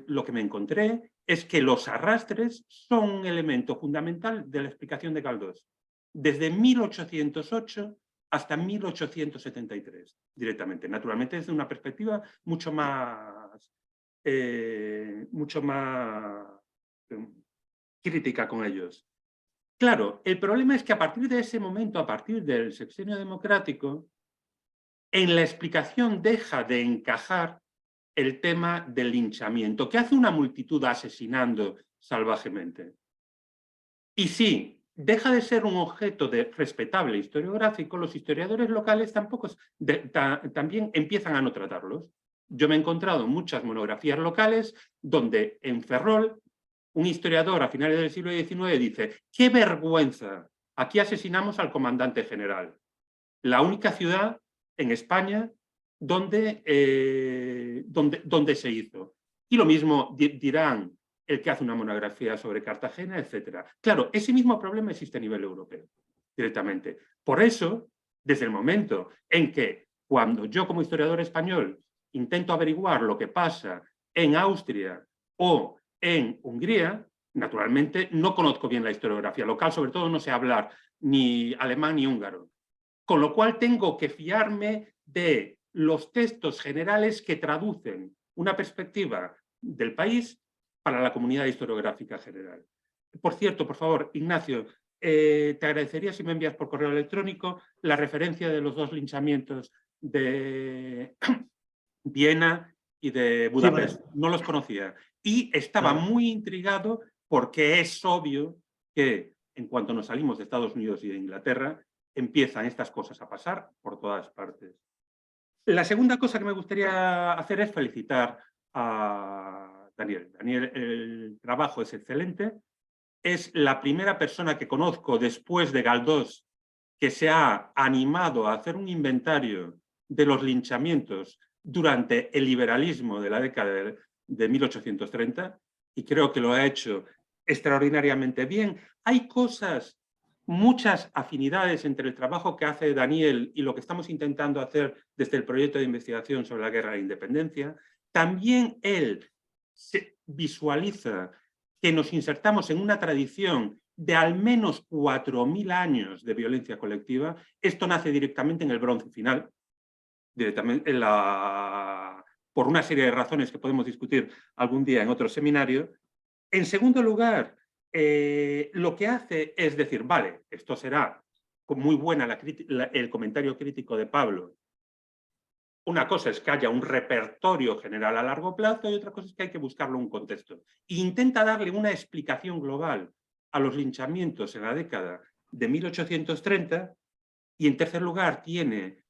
Lo que me encontré es que los arrastres son un elemento fundamental de la explicación de Galdós. Desde 1808 hasta 1873, directamente. Naturalmente, desde una perspectiva mucho más crítica con ellos. Claro, el problema es que a partir de ese momento, a partir del sexenio democrático, en la explicación deja de encajar el tema del linchamiento. ¿Qué hace una multitud asesinando salvajemente? Y sí, deja de ser un objeto de respetable historiográfico, los historiadores locales también empiezan a no tratarlos. Yo me he encontrado muchas monografías locales donde en Ferrol un historiador a finales del siglo XIX dice: ¡qué vergüenza! Aquí asesinamos al comandante general. La única ciudad en España donde se hizo. Y lo mismo dirán el que hace una monografía sobre Cartagena, etc. Claro, ese mismo problema existe a nivel europeo, directamente. Por eso, desde el momento en que, cuando yo como historiador español intento averiguar lo que pasa en Austria o en Hungría, naturalmente no conozco bien la historiografía local, sobre todo no sé hablar ni alemán ni húngaro. Con lo cual tengo que fiarme de los textos generales que traducen una perspectiva del país para la comunidad historiográfica general. Por cierto, por favor, Ignacio, te agradecería si me envías por correo electrónico la referencia de los 2 linchamientos de Viena y de Budapest. Sí, vale. No los conocía. Y estaba muy intrigado porque es obvio que en cuanto nos salimos de Estados Unidos y de Inglaterra, empiezan estas cosas a pasar por todas partes. La segunda cosa que me gustaría hacer es felicitar a Daniel. Daniel, el trabajo es excelente. es la primera persona que conozco después de Galdós que se ha animado a hacer un inventario de los linchamientos durante el liberalismo de la década de 1830, y creo que lo ha hecho extraordinariamente bien. Hay cosas, muchas afinidades entre el trabajo que hace Daniel y lo que estamos intentando hacer desde el proyecto de investigación sobre la guerra de la independencia. También él se visualiza que nos insertamos en una tradición de al menos 4.000 años de violencia colectiva. Esto nace directamente en el Bronce final, directamente por una serie de razones que podemos discutir algún día en otro seminario. En segundo lugar, lo que hace es decir, vale, esto será muy buena el comentario crítico de Pablo. Una cosa es que haya un repertorio general a largo plazo y otra cosa es que hay que buscarle un contexto. E intenta darle una explicación global a los linchamientos en la década de 1830 y, en tercer lugar, tiene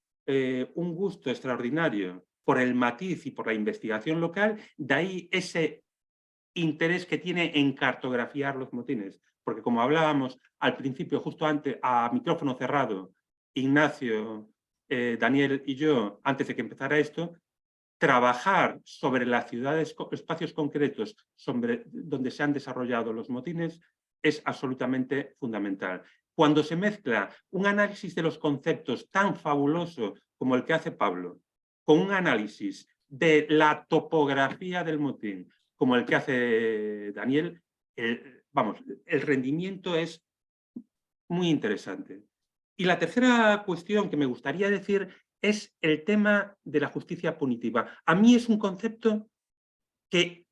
un gusto extraordinario por el matiz y por la investigación local, de ahí ese interés que tiene en cartografiar los motines. Porque, como hablábamos al principio, justo antes, a micrófono cerrado, Ignacio, Daniel y yo, antes de que empezara esto, trabajar sobre las ciudades, espacios concretos donde se han desarrollado los motines es absolutamente fundamental. Cuando se mezcla un análisis de los conceptos tan fabuloso como el que hace Pablo, con un análisis de la topografía del motín, como el que hace Daniel, el rendimiento es muy interesante. Y la tercera cuestión que me gustaría decir es el tema de la justicia punitiva. A mí es un concepto que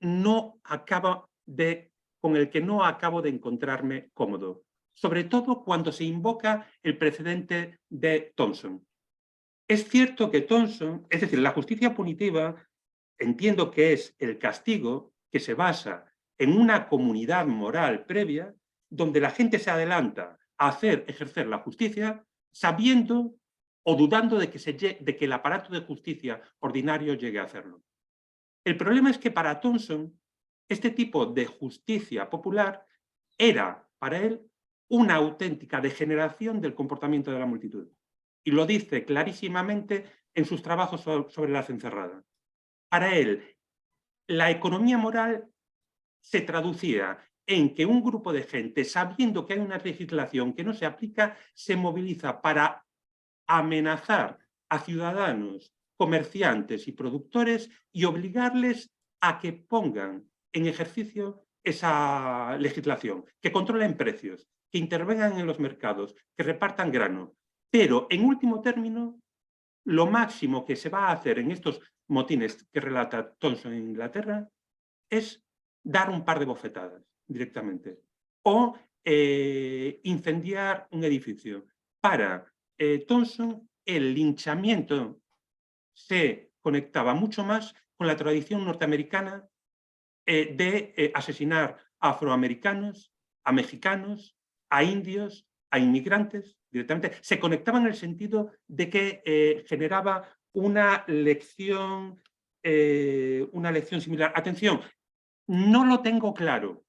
con el que no acabo de encontrarme cómodo, sobre todo cuando se invoca el precedente de Thompson. Es cierto que Thompson, es decir, la justicia punitiva, entiendo que es el castigo que se basa en una comunidad moral previa donde la gente se adelanta a ejercer la justicia sabiendo o dudando de que el aparato de justicia ordinario llegue a hacerlo. El problema es que para Thompson este tipo de justicia popular era para él una auténtica degeneración del comportamiento de la multitud. Y lo dice clarísimamente en sus trabajos sobre las encerradas. Para él, la economía moral se traducía en que un grupo de gente, sabiendo que hay una legislación que no se aplica, se moviliza para amenazar a ciudadanos, comerciantes y productores y obligarles a que pongan en ejercicio esa legislación, que controlen precios, que intervengan en los mercados, que repartan grano. Pero, en último término, lo máximo que se va a hacer en estos motines que relata Thompson en Inglaterra es dar un par de bofetadas directamente o incendiar un edificio. Para Thompson, el linchamiento se conectaba mucho más con la tradición norteamericana de asesinar a afroamericanos, a mexicanos, a indios, a inmigrantes directamente. Se conectaba en el sentido de que generaba una lección similar. Atención, no lo tengo claro,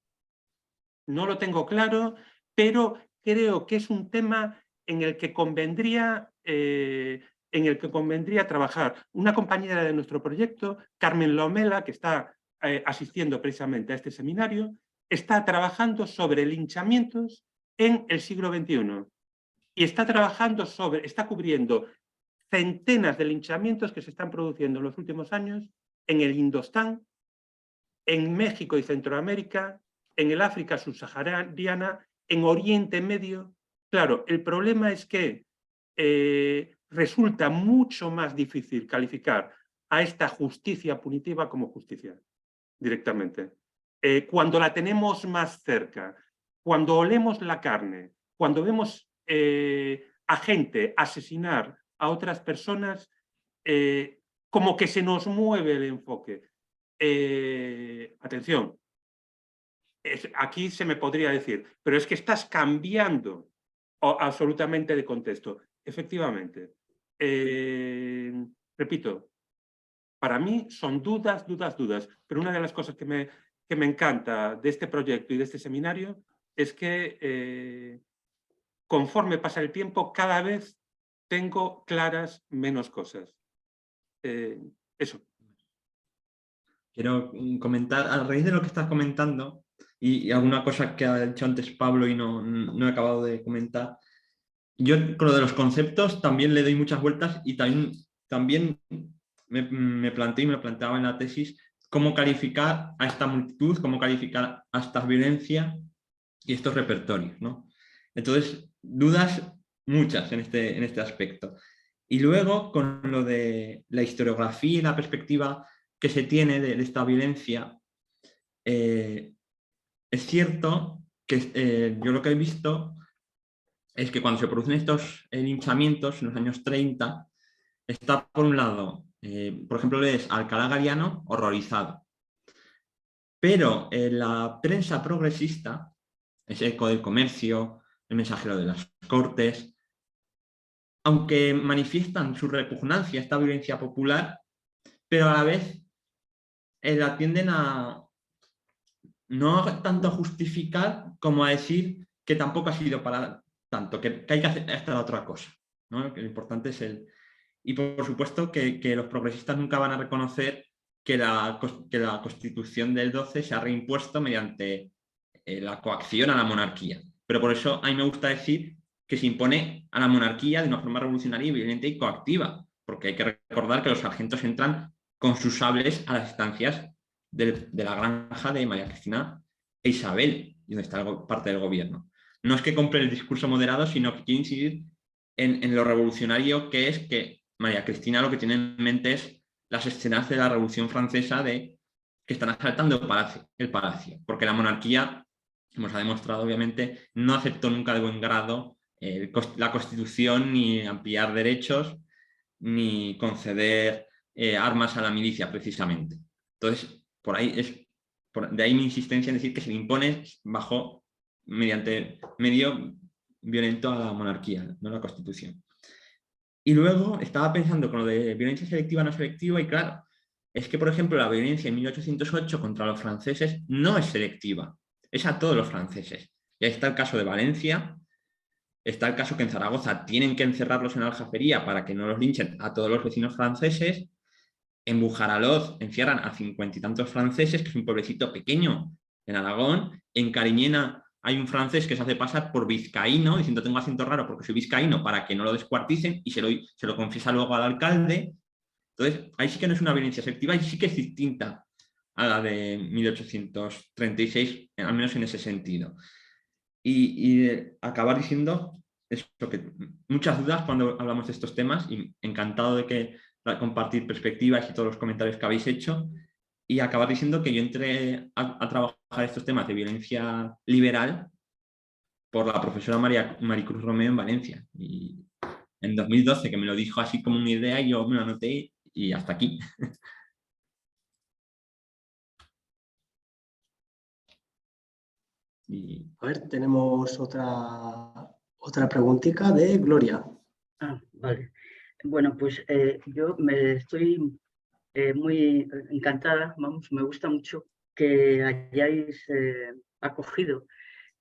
pero creo que es un tema en el que convendría trabajar. Una compañera de nuestro proyecto, Carmen Lomela, que está asistiendo precisamente a este seminario, está trabajando sobre linchamientos en el siglo XXI y está cubriendo centenas de linchamientos que se están produciendo en los últimos años en el Indostán, en México y Centroamérica, en el África subsahariana, en Oriente Medio. Claro, el problema es que resulta mucho más difícil calificar a esta justicia punitiva como justicia, directamente. Cuando la tenemos más cerca, cuando olemos la carne, cuando vemos a gente asesinar a otras personas, como que se nos mueve el enfoque. Atención, aquí se me podría decir, pero es que estás cambiando absolutamente de contexto. Efectivamente, repito, para mí son dudas, pero una de las cosas que me encanta de este proyecto y de este seminario es que conforme pasa el tiempo, cada vez tengo claras menos cosas. Eso. Quiero comentar, a raíz de lo que estás comentando, y alguna cosa que ha dicho antes Pablo y no he acabado de comentar, yo con lo de los conceptos también le doy muchas vueltas y también me planteo y me planteaba en la tesis cómo calificar a esta multitud, cómo calificar a esta violencia y estos repertorios, ¿no? Entonces, dudas muchas en este aspecto. Y luego, con lo de la historiografía y la perspectiva que se tiene de esta violencia, es cierto que yo lo que he visto es que cuando se producen estos linchamientos en los años 30, está por un lado, por ejemplo, lees Alcalá Galiano horrorizado, pero la prensa progresista, ese Eco del Comercio, El Mensajero de las Cortes, aunque manifiestan su repugnancia a esta violencia popular, pero a la vez la tienden a no tanto a justificar como a decir que tampoco ha sido para tanto, que hay que hacer esta otra cosa, ¿no? Que lo importante es el... Y por supuesto que los progresistas nunca van a reconocer que la Constitución del 12 se ha reimpuesto mediante la coacción a la monarquía. Pero por eso a mí me gusta decir que se impone a la monarquía de una forma revolucionaria, violenta y coactiva, porque hay que recordar que los sargentos entran con sus sables a las estancias de la granja de María Cristina e Isabel, y donde está parte del gobierno. No es que compre el discurso moderado, sino que quiere incidir en lo revolucionario que es que María Cristina lo que tiene en mente es las escenas de la Revolución Francesa que están asaltando el palacio, porque la monarquía, como se ha demostrado obviamente, no aceptó nunca de buen grado la Constitución, ni ampliar derechos, ni conceder armas a la milicia precisamente. Entonces, por ahí de ahí mi insistencia en decir que se le impone mediante medio violento a la monarquía, no a la Constitución. Y luego estaba pensando con lo de violencia selectiva no selectiva y claro, es que por ejemplo la violencia en 1808 contra los franceses no es selectiva, es a todos los franceses. Y ahí está el caso de Valencia, está el caso que en Zaragoza tienen que encerrarlos en Aljafería para que no los linchen a todos los vecinos franceses. En Bujaraloz encierran a 50 y tantos franceses, que es un pueblecito pequeño en Aragón. En Cariñena hay un francés que se hace pasar por vizcaíno, diciendo tengo acento raro porque soy vizcaíno, para que no lo descuarticen, y se lo confiesa luego al alcalde. Entonces, ahí sí que no es una violencia selectiva y sí que es distinta a la de 1836, al menos en ese sentido. Y acabar diciendo eso, que muchas dudas cuando hablamos de estos temas, y encantado de compartir perspectivas y todos los comentarios que habéis hecho, y acabar diciendo que yo entré a trabajar estos temas de violencia liberal por la profesora Maricruz Romeo en Valencia, y en 2012, que me lo dijo así como una idea, y yo me lo anoté y hasta aquí. A ver, tenemos otra preguntita de Gloria. Vale. Bueno, pues yo me estoy muy encantada, vamos, me gusta mucho que hayáis acogido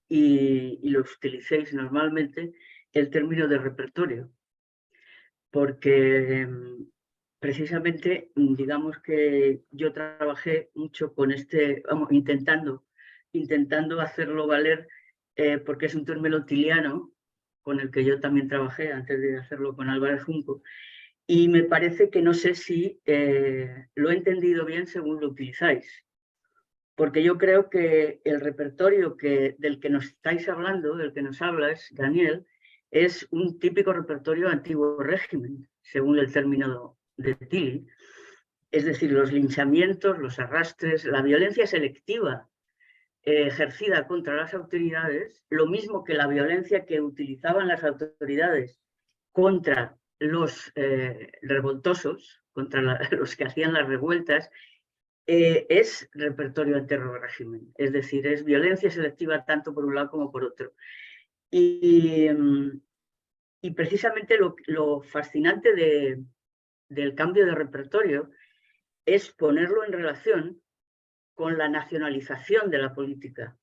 y lo utilicéis normalmente el término de repertorio, porque precisamente digamos que yo trabajé mucho con vamos, intentando hacerlo valer, porque es un término tiliano con el que yo también trabajé antes de hacerlo con Álvarez Junco, y me parece que no sé si lo he entendido bien según lo utilizáis, porque yo creo que el repertorio del que nos estáis hablando, del que nos hablas, Daniel, es un típico repertorio antiguo régimen, según el término de Tilly, es decir, los linchamientos, los arrastres, la violencia selectiva ejercida contra las autoridades, lo mismo que la violencia que utilizaban las autoridades contra los revoltosos, contra los que hacían las revueltas, es repertorio antirrégimen, es decir, es violencia selectiva tanto por un lado como por otro. Y precisamente lo fascinante del cambio de repertorio es ponerlo en relación con la nacionalización de la política.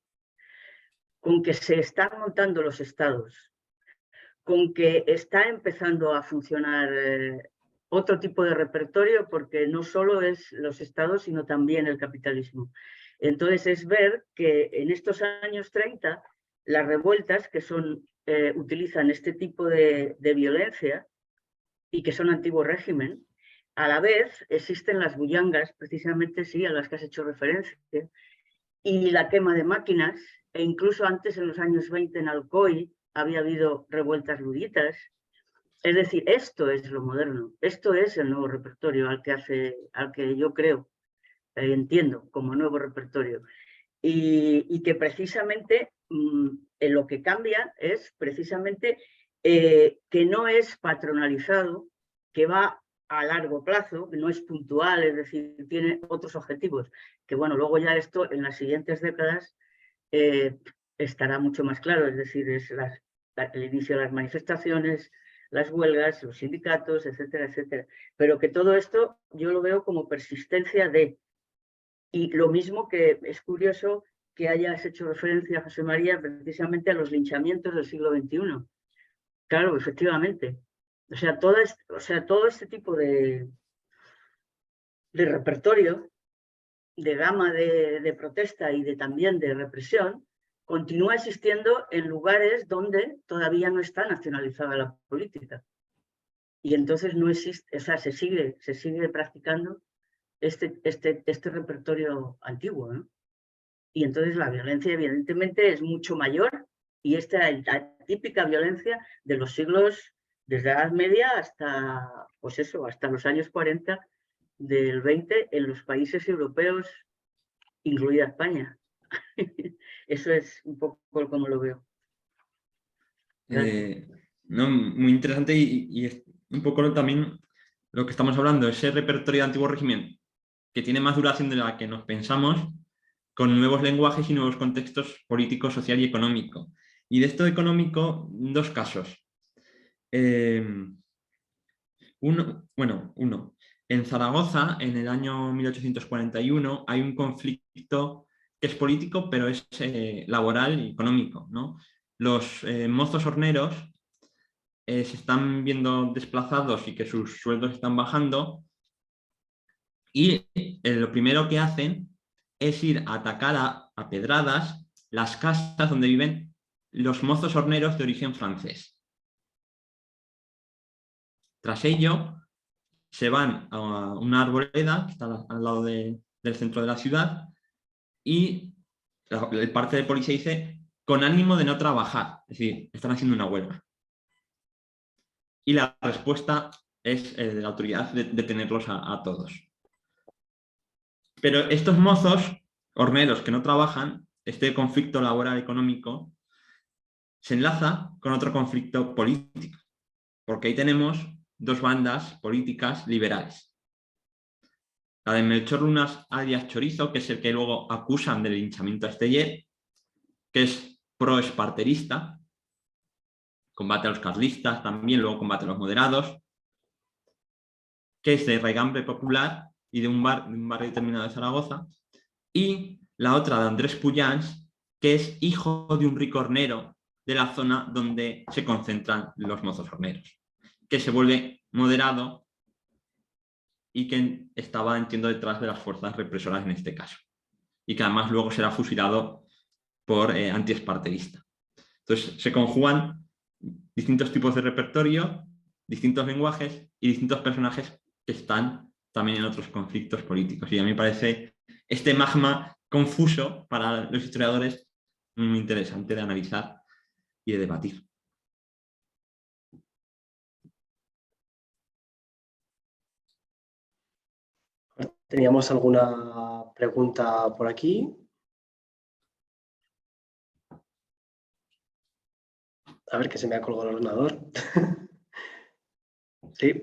con que se están montando los estados, con que está empezando a funcionar otro tipo de repertorio, porque no solo es los estados, sino también el capitalismo. Entonces es ver que en estos años 30 las revueltas que utilizan este tipo de violencia y que son antiguo régimen, a la vez existen las bullangas, precisamente sí, a las que has hecho referencia, y la quema de máquinas, e incluso antes en los años 20 en Alcoy había habido revueltas luditas. Es decir, esto es lo moderno, esto es el nuevo repertorio al que yo creo, entiendo como nuevo repertorio. Y que precisamente en lo que cambia es precisamente que no es patronalizado, que va a largo plazo, que no es puntual, es decir, tiene otros objetivos, que bueno, luego ya esto en las siguientes décadas estará mucho más claro, es decir, es el inicio de las manifestaciones, las huelgas, los sindicatos, etcétera, etcétera. Pero que todo esto yo lo veo como persistencia de... Y lo mismo que es curioso que hayas hecho referencia, José María, precisamente a los linchamientos del siglo XXI. Claro, efectivamente. O sea, todo este tipo de repertorio, de gama de protesta y también de represión, continúa existiendo en lugares donde todavía no está nacionalizada la política. Y entonces no existe, o sea, se sigue practicando este repertorio antiguo, ¿no? Y entonces la violencia evidentemente es mucho mayor y la típica violencia de los siglos, desde la Edad Media hasta, pues eso, hasta los años 40 del 20 en los países europeos, incluida España. Eso es un poco como lo veo. No, muy interesante y es un poco también lo que estamos hablando, ese repertorio de antiguo régimen que tiene más duración de la que nos pensamos, con nuevos lenguajes y nuevos contextos político, social y económico. Y de esto económico, dos casos. Uno. En Zaragoza, en el año 1841, hay un conflicto que es político, pero es laboral y económico, ¿no? Los mozos horneros se están viendo desplazados y que sus sueldos están bajando, y lo primero que hacen es ir a atacar a pedradas las casas donde viven los mozos horneros de origen francés. Tras ello, se van a una arboleda que está al lado del centro de la ciudad y el parte de policía dice con ánimo de no trabajar, es decir, están haciendo una huelga. Y la respuesta es de la autoridad de detenerlos a todos. Pero estos mozos horneros que no trabajan, este conflicto laboral económico, se enlaza con otro conflicto político, porque ahí tenemos dos bandas políticas liberales. La de Melchor Lunas alias Chorizo, que es el que luego acusan del linchamiento a Esteller, que es pro-esparterista, combate a los carlistas también, luego combate a los moderados, que es de raigambre popular y de un barrio determinado de Zaragoza, y la otra de Andrés Puyans, que es hijo de un rico hornero de la zona donde se concentran los mozos horneros, que se vuelve moderado y que estaba, entiendo, detrás de las fuerzas represoras en este caso, y que además luego será fusilado por antiesparterista. Entonces se conjugan distintos tipos de repertorio, distintos lenguajes y distintos personajes que están también en otros conflictos políticos. Y a mí me parece este magma confuso para los historiadores muy interesante de analizar y de debatir. ¿Teníamos alguna pregunta por aquí? A ver, que se me ha colgado el ordenador. Sí.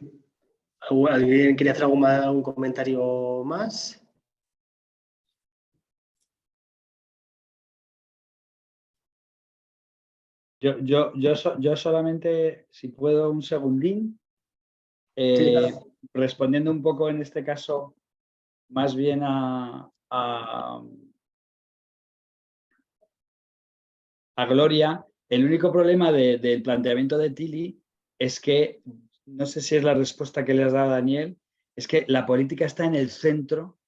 ¿Alguien quería hacer algún comentario más? Yo solamente, si puedo, un segundín, Sí, claro. respondiendo un poco en este caso más bien a Gloria, el único problema del planteamiento de Tilly es que, no sé si es la respuesta que le has dado a Daniel, es que la política está en el centro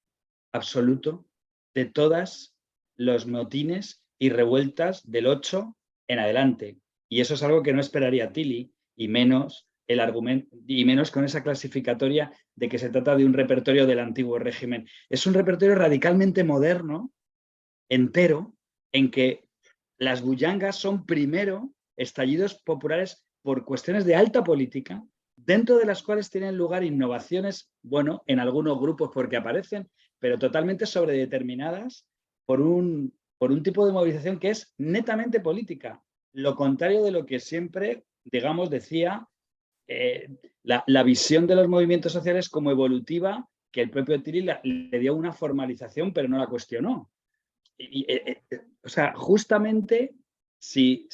absoluto de todas los motines y revueltas del 8 en adelante. Y eso es algo que no esperaría Tilly, y menos el argumento, y menos con esa clasificatoria de que se trata de un repertorio del antiguo régimen. Es un repertorio radicalmente moderno, entero, en que las bullangas son primero estallidos populares por cuestiones de alta política, dentro de las cuales tienen lugar innovaciones, bueno, en algunos grupos porque aparecen, pero totalmente sobredeterminadas por un tipo de movilización que es netamente política. Lo contrario de lo que siempre, digamos, decía la visión de los movimientos sociales como evolutiva, que el propio Tilly le dio una formalización, pero no la cuestionó. O sea, justamente si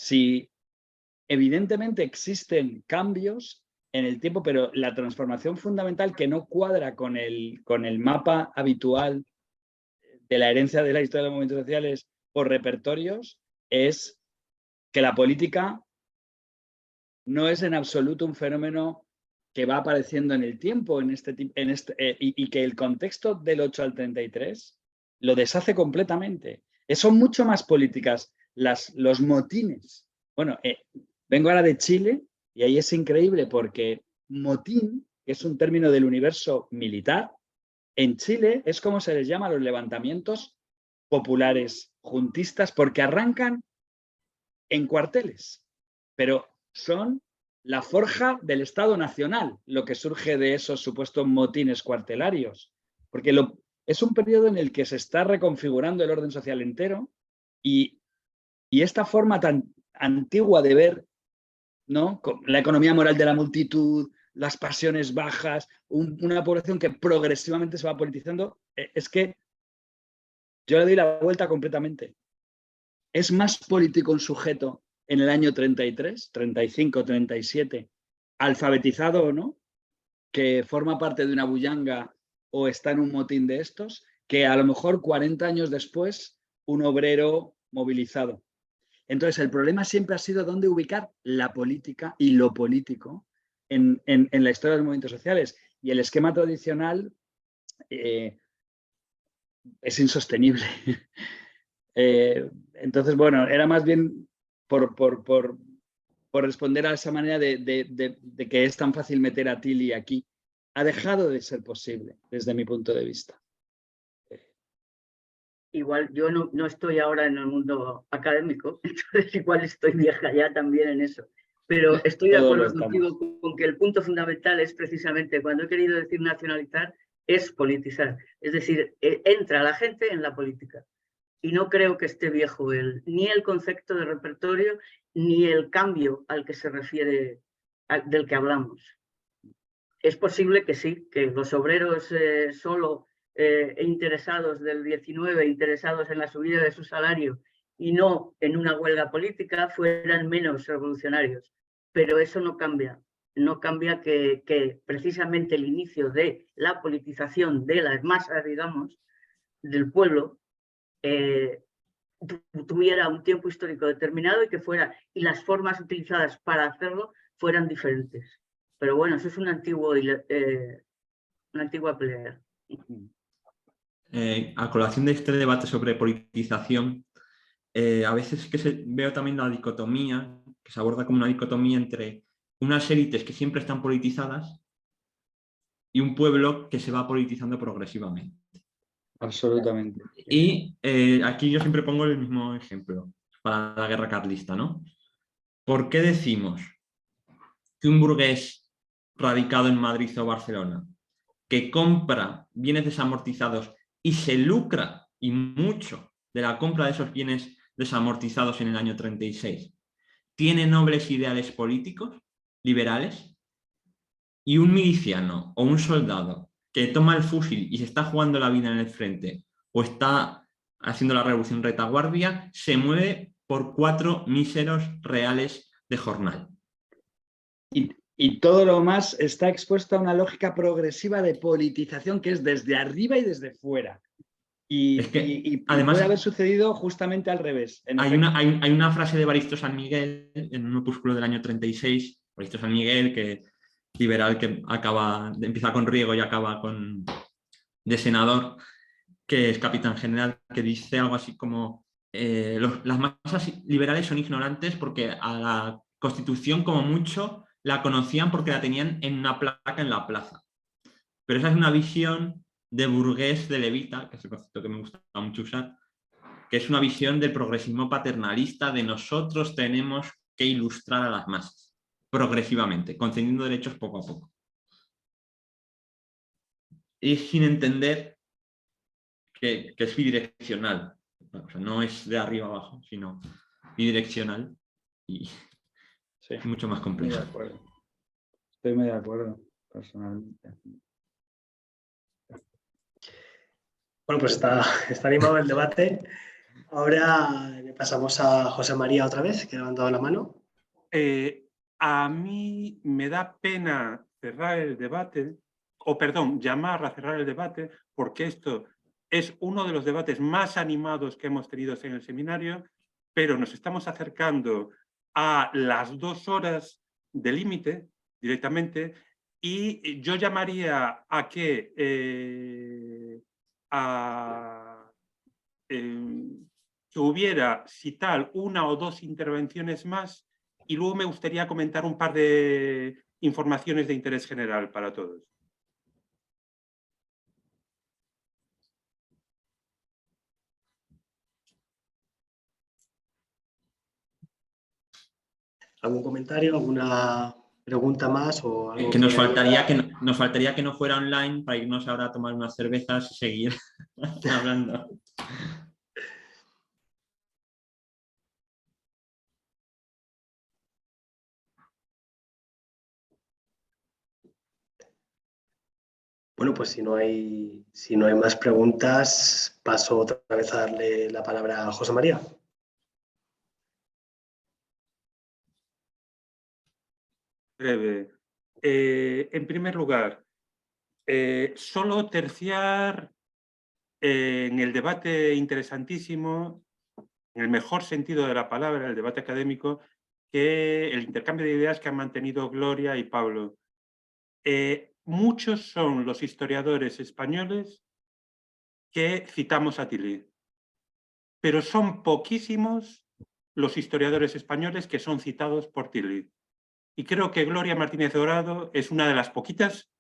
evidentemente existen cambios en el tiempo, pero la transformación fundamental que no cuadra con el mapa habitual de la herencia de la historia de los movimientos sociales por repertorios es que la política no es en absoluto un fenómeno que va apareciendo en el tiempo y que el contexto del 8 al 33 lo deshace completamente. Son mucho más políticas los motines. Bueno, vengo ahora de Chile y ahí es increíble porque motín, que es un término del universo militar, en Chile es como se les llama a los levantamientos populares juntistas porque arrancan en cuarteles, pero son la forja del Estado Nacional, lo que surge de esos supuestos motines cuartelarios, porque es un periodo en el que se está reconfigurando el orden social entero y esta forma tan antigua de ver, ¿no?, la economía moral de la multitud, las pasiones bajas, una población que progresivamente se va politizando, es que yo le doy la vuelta completamente. Es más político un sujeto en el año 33, 35, 37, alfabetizado o no, que forma parte de una bullanga o está en un motín de estos, que a lo mejor 40 años después un obrero movilizado. Entonces, el problema siempre ha sido dónde ubicar la política y lo político en la historia de los movimientos sociales. Y el esquema tradicional es insostenible. Entonces, bueno, era más bien por responder a esa manera de que es tan fácil meter a Tilly aquí. Ha dejado de ser posible, desde mi punto de vista. Igual yo no estoy ahora en el mundo académico, entonces igual estoy vieja ya también en eso. Pero estoy de acuerdo contigo con que el punto fundamental es precisamente cuando he querido decir nacionalizar, es politizar. Es decir, entra la gente en la política. Y no creo que esté viejo ni el concepto de repertorio, ni el cambio al que se refiere, del que hablamos. Es posible que sí, que los obreros solo interesados del 19, interesados en la subida de su salario y no en una huelga política, fueran menos revolucionarios. Pero eso no cambia. No cambia que precisamente el inicio de la politización de las masas, digamos, del pueblo, tuviera un tiempo histórico determinado y las formas utilizadas para hacerlo fueran diferentes. Pero bueno, eso es una antigua pelea. A colación de este debate sobre politización, a veces veo también la dicotomía, que se aborda como una dicotomía entre unas élites que siempre están politizadas y un pueblo que se va politizando progresivamente. Absolutamente. Y aquí yo siempre pongo el mismo ejemplo para la guerra carlista, ¿no? ¿Por qué decimos que un burgués radicado en Madrid o Barcelona que compra bienes desamortizados y se lucra y mucho de la compra de esos bienes desamortizados en el año 36 tiene nobles ideales políticos, liberales, y un miliciano o un soldado que toma el fusil y se está jugando la vida en el frente o está haciendo la revolución retaguardia, se mueve por 4 míseros reales de jornal. Y todo lo más está expuesto a una lógica progresiva de politización que es desde arriba y desde fuera. Y, Es que, y además, puede haber sucedido justamente al revés. En hay efecto. hay una frase de Evaristo San Miguel en un opúsculo del año 36, Evaristo San Miguel, que liberal que empieza con Riego y acaba de senador, que es capitán general, que dice algo así como las masas liberales son ignorantes porque a la Constitución como mucho la conocían porque la tenían en una placa en la plaza. Pero esa es una visión de burgués de levita, que es el concepto que me gusta mucho usar, que es una visión del progresismo paternalista de nosotros tenemos que ilustrar a las masas progresivamente, concediendo derechos poco a poco. Y sin entender que es bidireccional. O sea, no es de arriba abajo, sino bidireccional y Sí, mucho más muy de complejo. acuerdo. Estoy muy de acuerdo, personalmente. Bueno, pues está animado el debate. Ahora le pasamos a José María otra vez, que ha levantado la mano. A mí me da pena cerrar el debate, o perdón, llamar a cerrar el debate, porque esto es uno de los debates más animados que hemos tenido en el seminario, pero nos estamos acercando a las 2 horas de límite directamente, y yo llamaría a que que hubiera, si tal, 1 o 2 intervenciones más, y luego me gustaría comentar un par de informaciones de interés general para todos. ¿Algún comentario, alguna pregunta más o algo Que que nos faltaría que no fuera online para irnos ahora a tomar unas cervezas y seguir hablando. Bueno, pues si no hay más preguntas, paso otra vez a darle la palabra a José María. Breve. En primer lugar, solo terciar en el debate interesantísimo, en el mejor sentido de la palabra, el debate académico, que el intercambio de ideas que han mantenido Gloria y Pablo. Muchos son los historiadores españoles que citamos a Tilly, pero son poquísimos los historiadores españoles que son citados por Tilly. Y creo que Gloria Martínez Dorado es una de las poquitas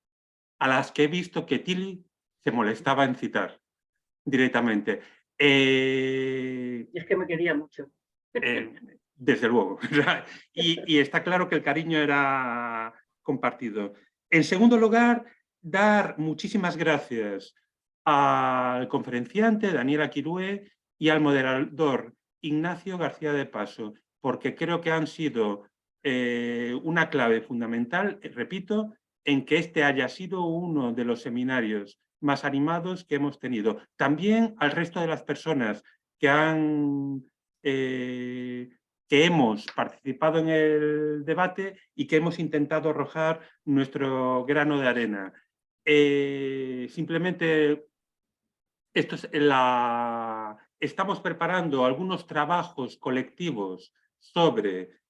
a las que he visto que Tilly se molestaba en citar directamente. Y es que me quería mucho. Desde luego. Y está claro que el cariño era compartido. En segundo lugar, dar muchísimas gracias al conferenciante Daniel Aquilue y al moderador Ignacio García de Paso, porque creo que han sido una clave fundamental, repito, en que este haya sido uno de los seminarios más animados que hemos tenido. También al resto de las personas que hemos participado en el debate y que hemos intentado arrojar nuestro grano de arena. Simplemente estamos preparando algunos trabajos colectivos sobre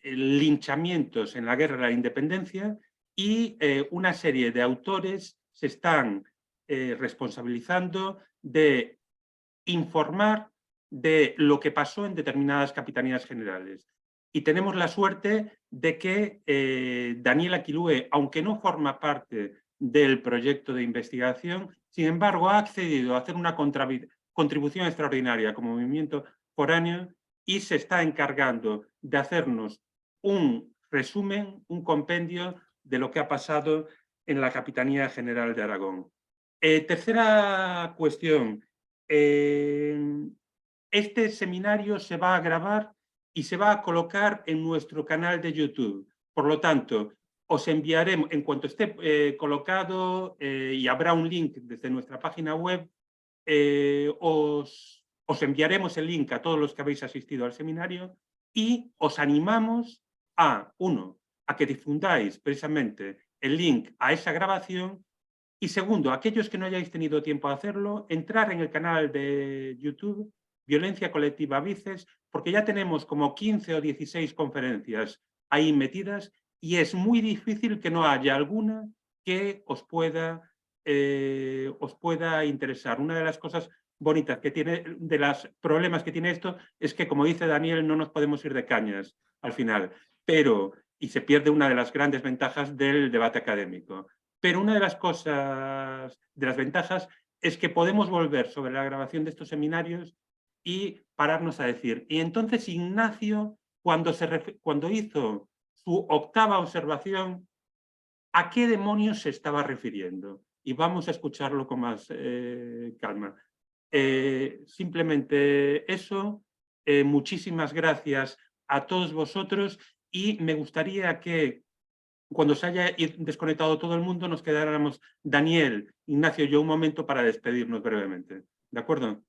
linchamientos en la guerra de la independencia y una serie de autores se están responsabilizando de informar de lo que pasó en determinadas capitanías generales. Y tenemos la suerte de que Daniel Aquilue, aunque no forma parte del proyecto de investigación, sin embargo ha accedido a hacer una contribución extraordinaria como movimiento foráneo y se está encargando de hacernos un resumen, un compendio de lo que ha pasado en la Capitanía General de Aragón. Tercera cuestión. Este seminario se va a grabar y se va a colocar en nuestro canal de YouTube. Por lo tanto, os enviaremos, en cuanto esté colocado y habrá un link desde nuestra página web, os enviaremos el link a todos los que habéis asistido al seminario y os animamos a que difundáis precisamente el link a esa grabación Y segundo, aquellos que no hayáis tenido tiempo de hacerlo, entrar en el canal de YouTube Violencia Colectiva Vices, porque ya tenemos como 15 o 16 conferencias ahí metidas y es muy difícil que no haya alguna que os pueda interesar. Una de las cosas bonitas que tiene, de los problemas que tiene esto, es que, como dice Daniel, no nos podemos ir de cañas al final, y se pierde una de las grandes ventajas del debate académico. Pero una de las cosas, de las ventajas, es que podemos volver sobre la grabación de estos seminarios y pararnos a decir. Y entonces Ignacio, cuando hizo su octava observación, ¿a qué demonios se estaba refiriendo? Y vamos a escucharlo con más calma. Simplemente eso. Muchísimas gracias a todos vosotros y me gustaría que cuando se haya desconectado todo el mundo nos quedáramos Daniel, Ignacio y yo un momento para despedirnos brevemente. ¿De acuerdo?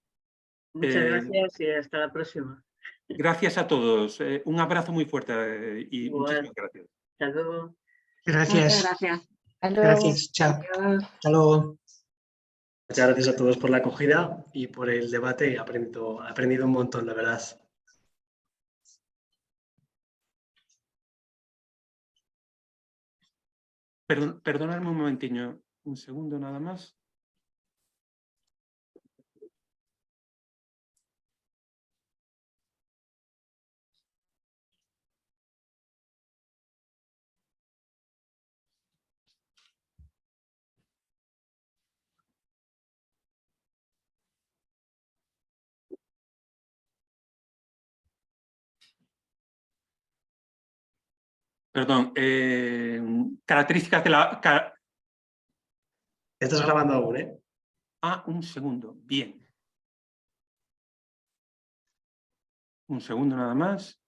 Muchas gracias y hasta la próxima. Gracias a todos. Un abrazo muy fuerte y Igual. muchísimas gracias. Hasta luego. Gracias. Muchas gracias. Hasta luego. Gracias. Chao. Adiós. Hasta luego. Muchas gracias a todos por la acogida y por el debate. He aprendido un montón, la verdad. Perdonadme un momentiño, un segundo nada más. Perdón, características de la... Estás grabando aún, ¿eh? Un segundo. Bien. Un segundo nada más.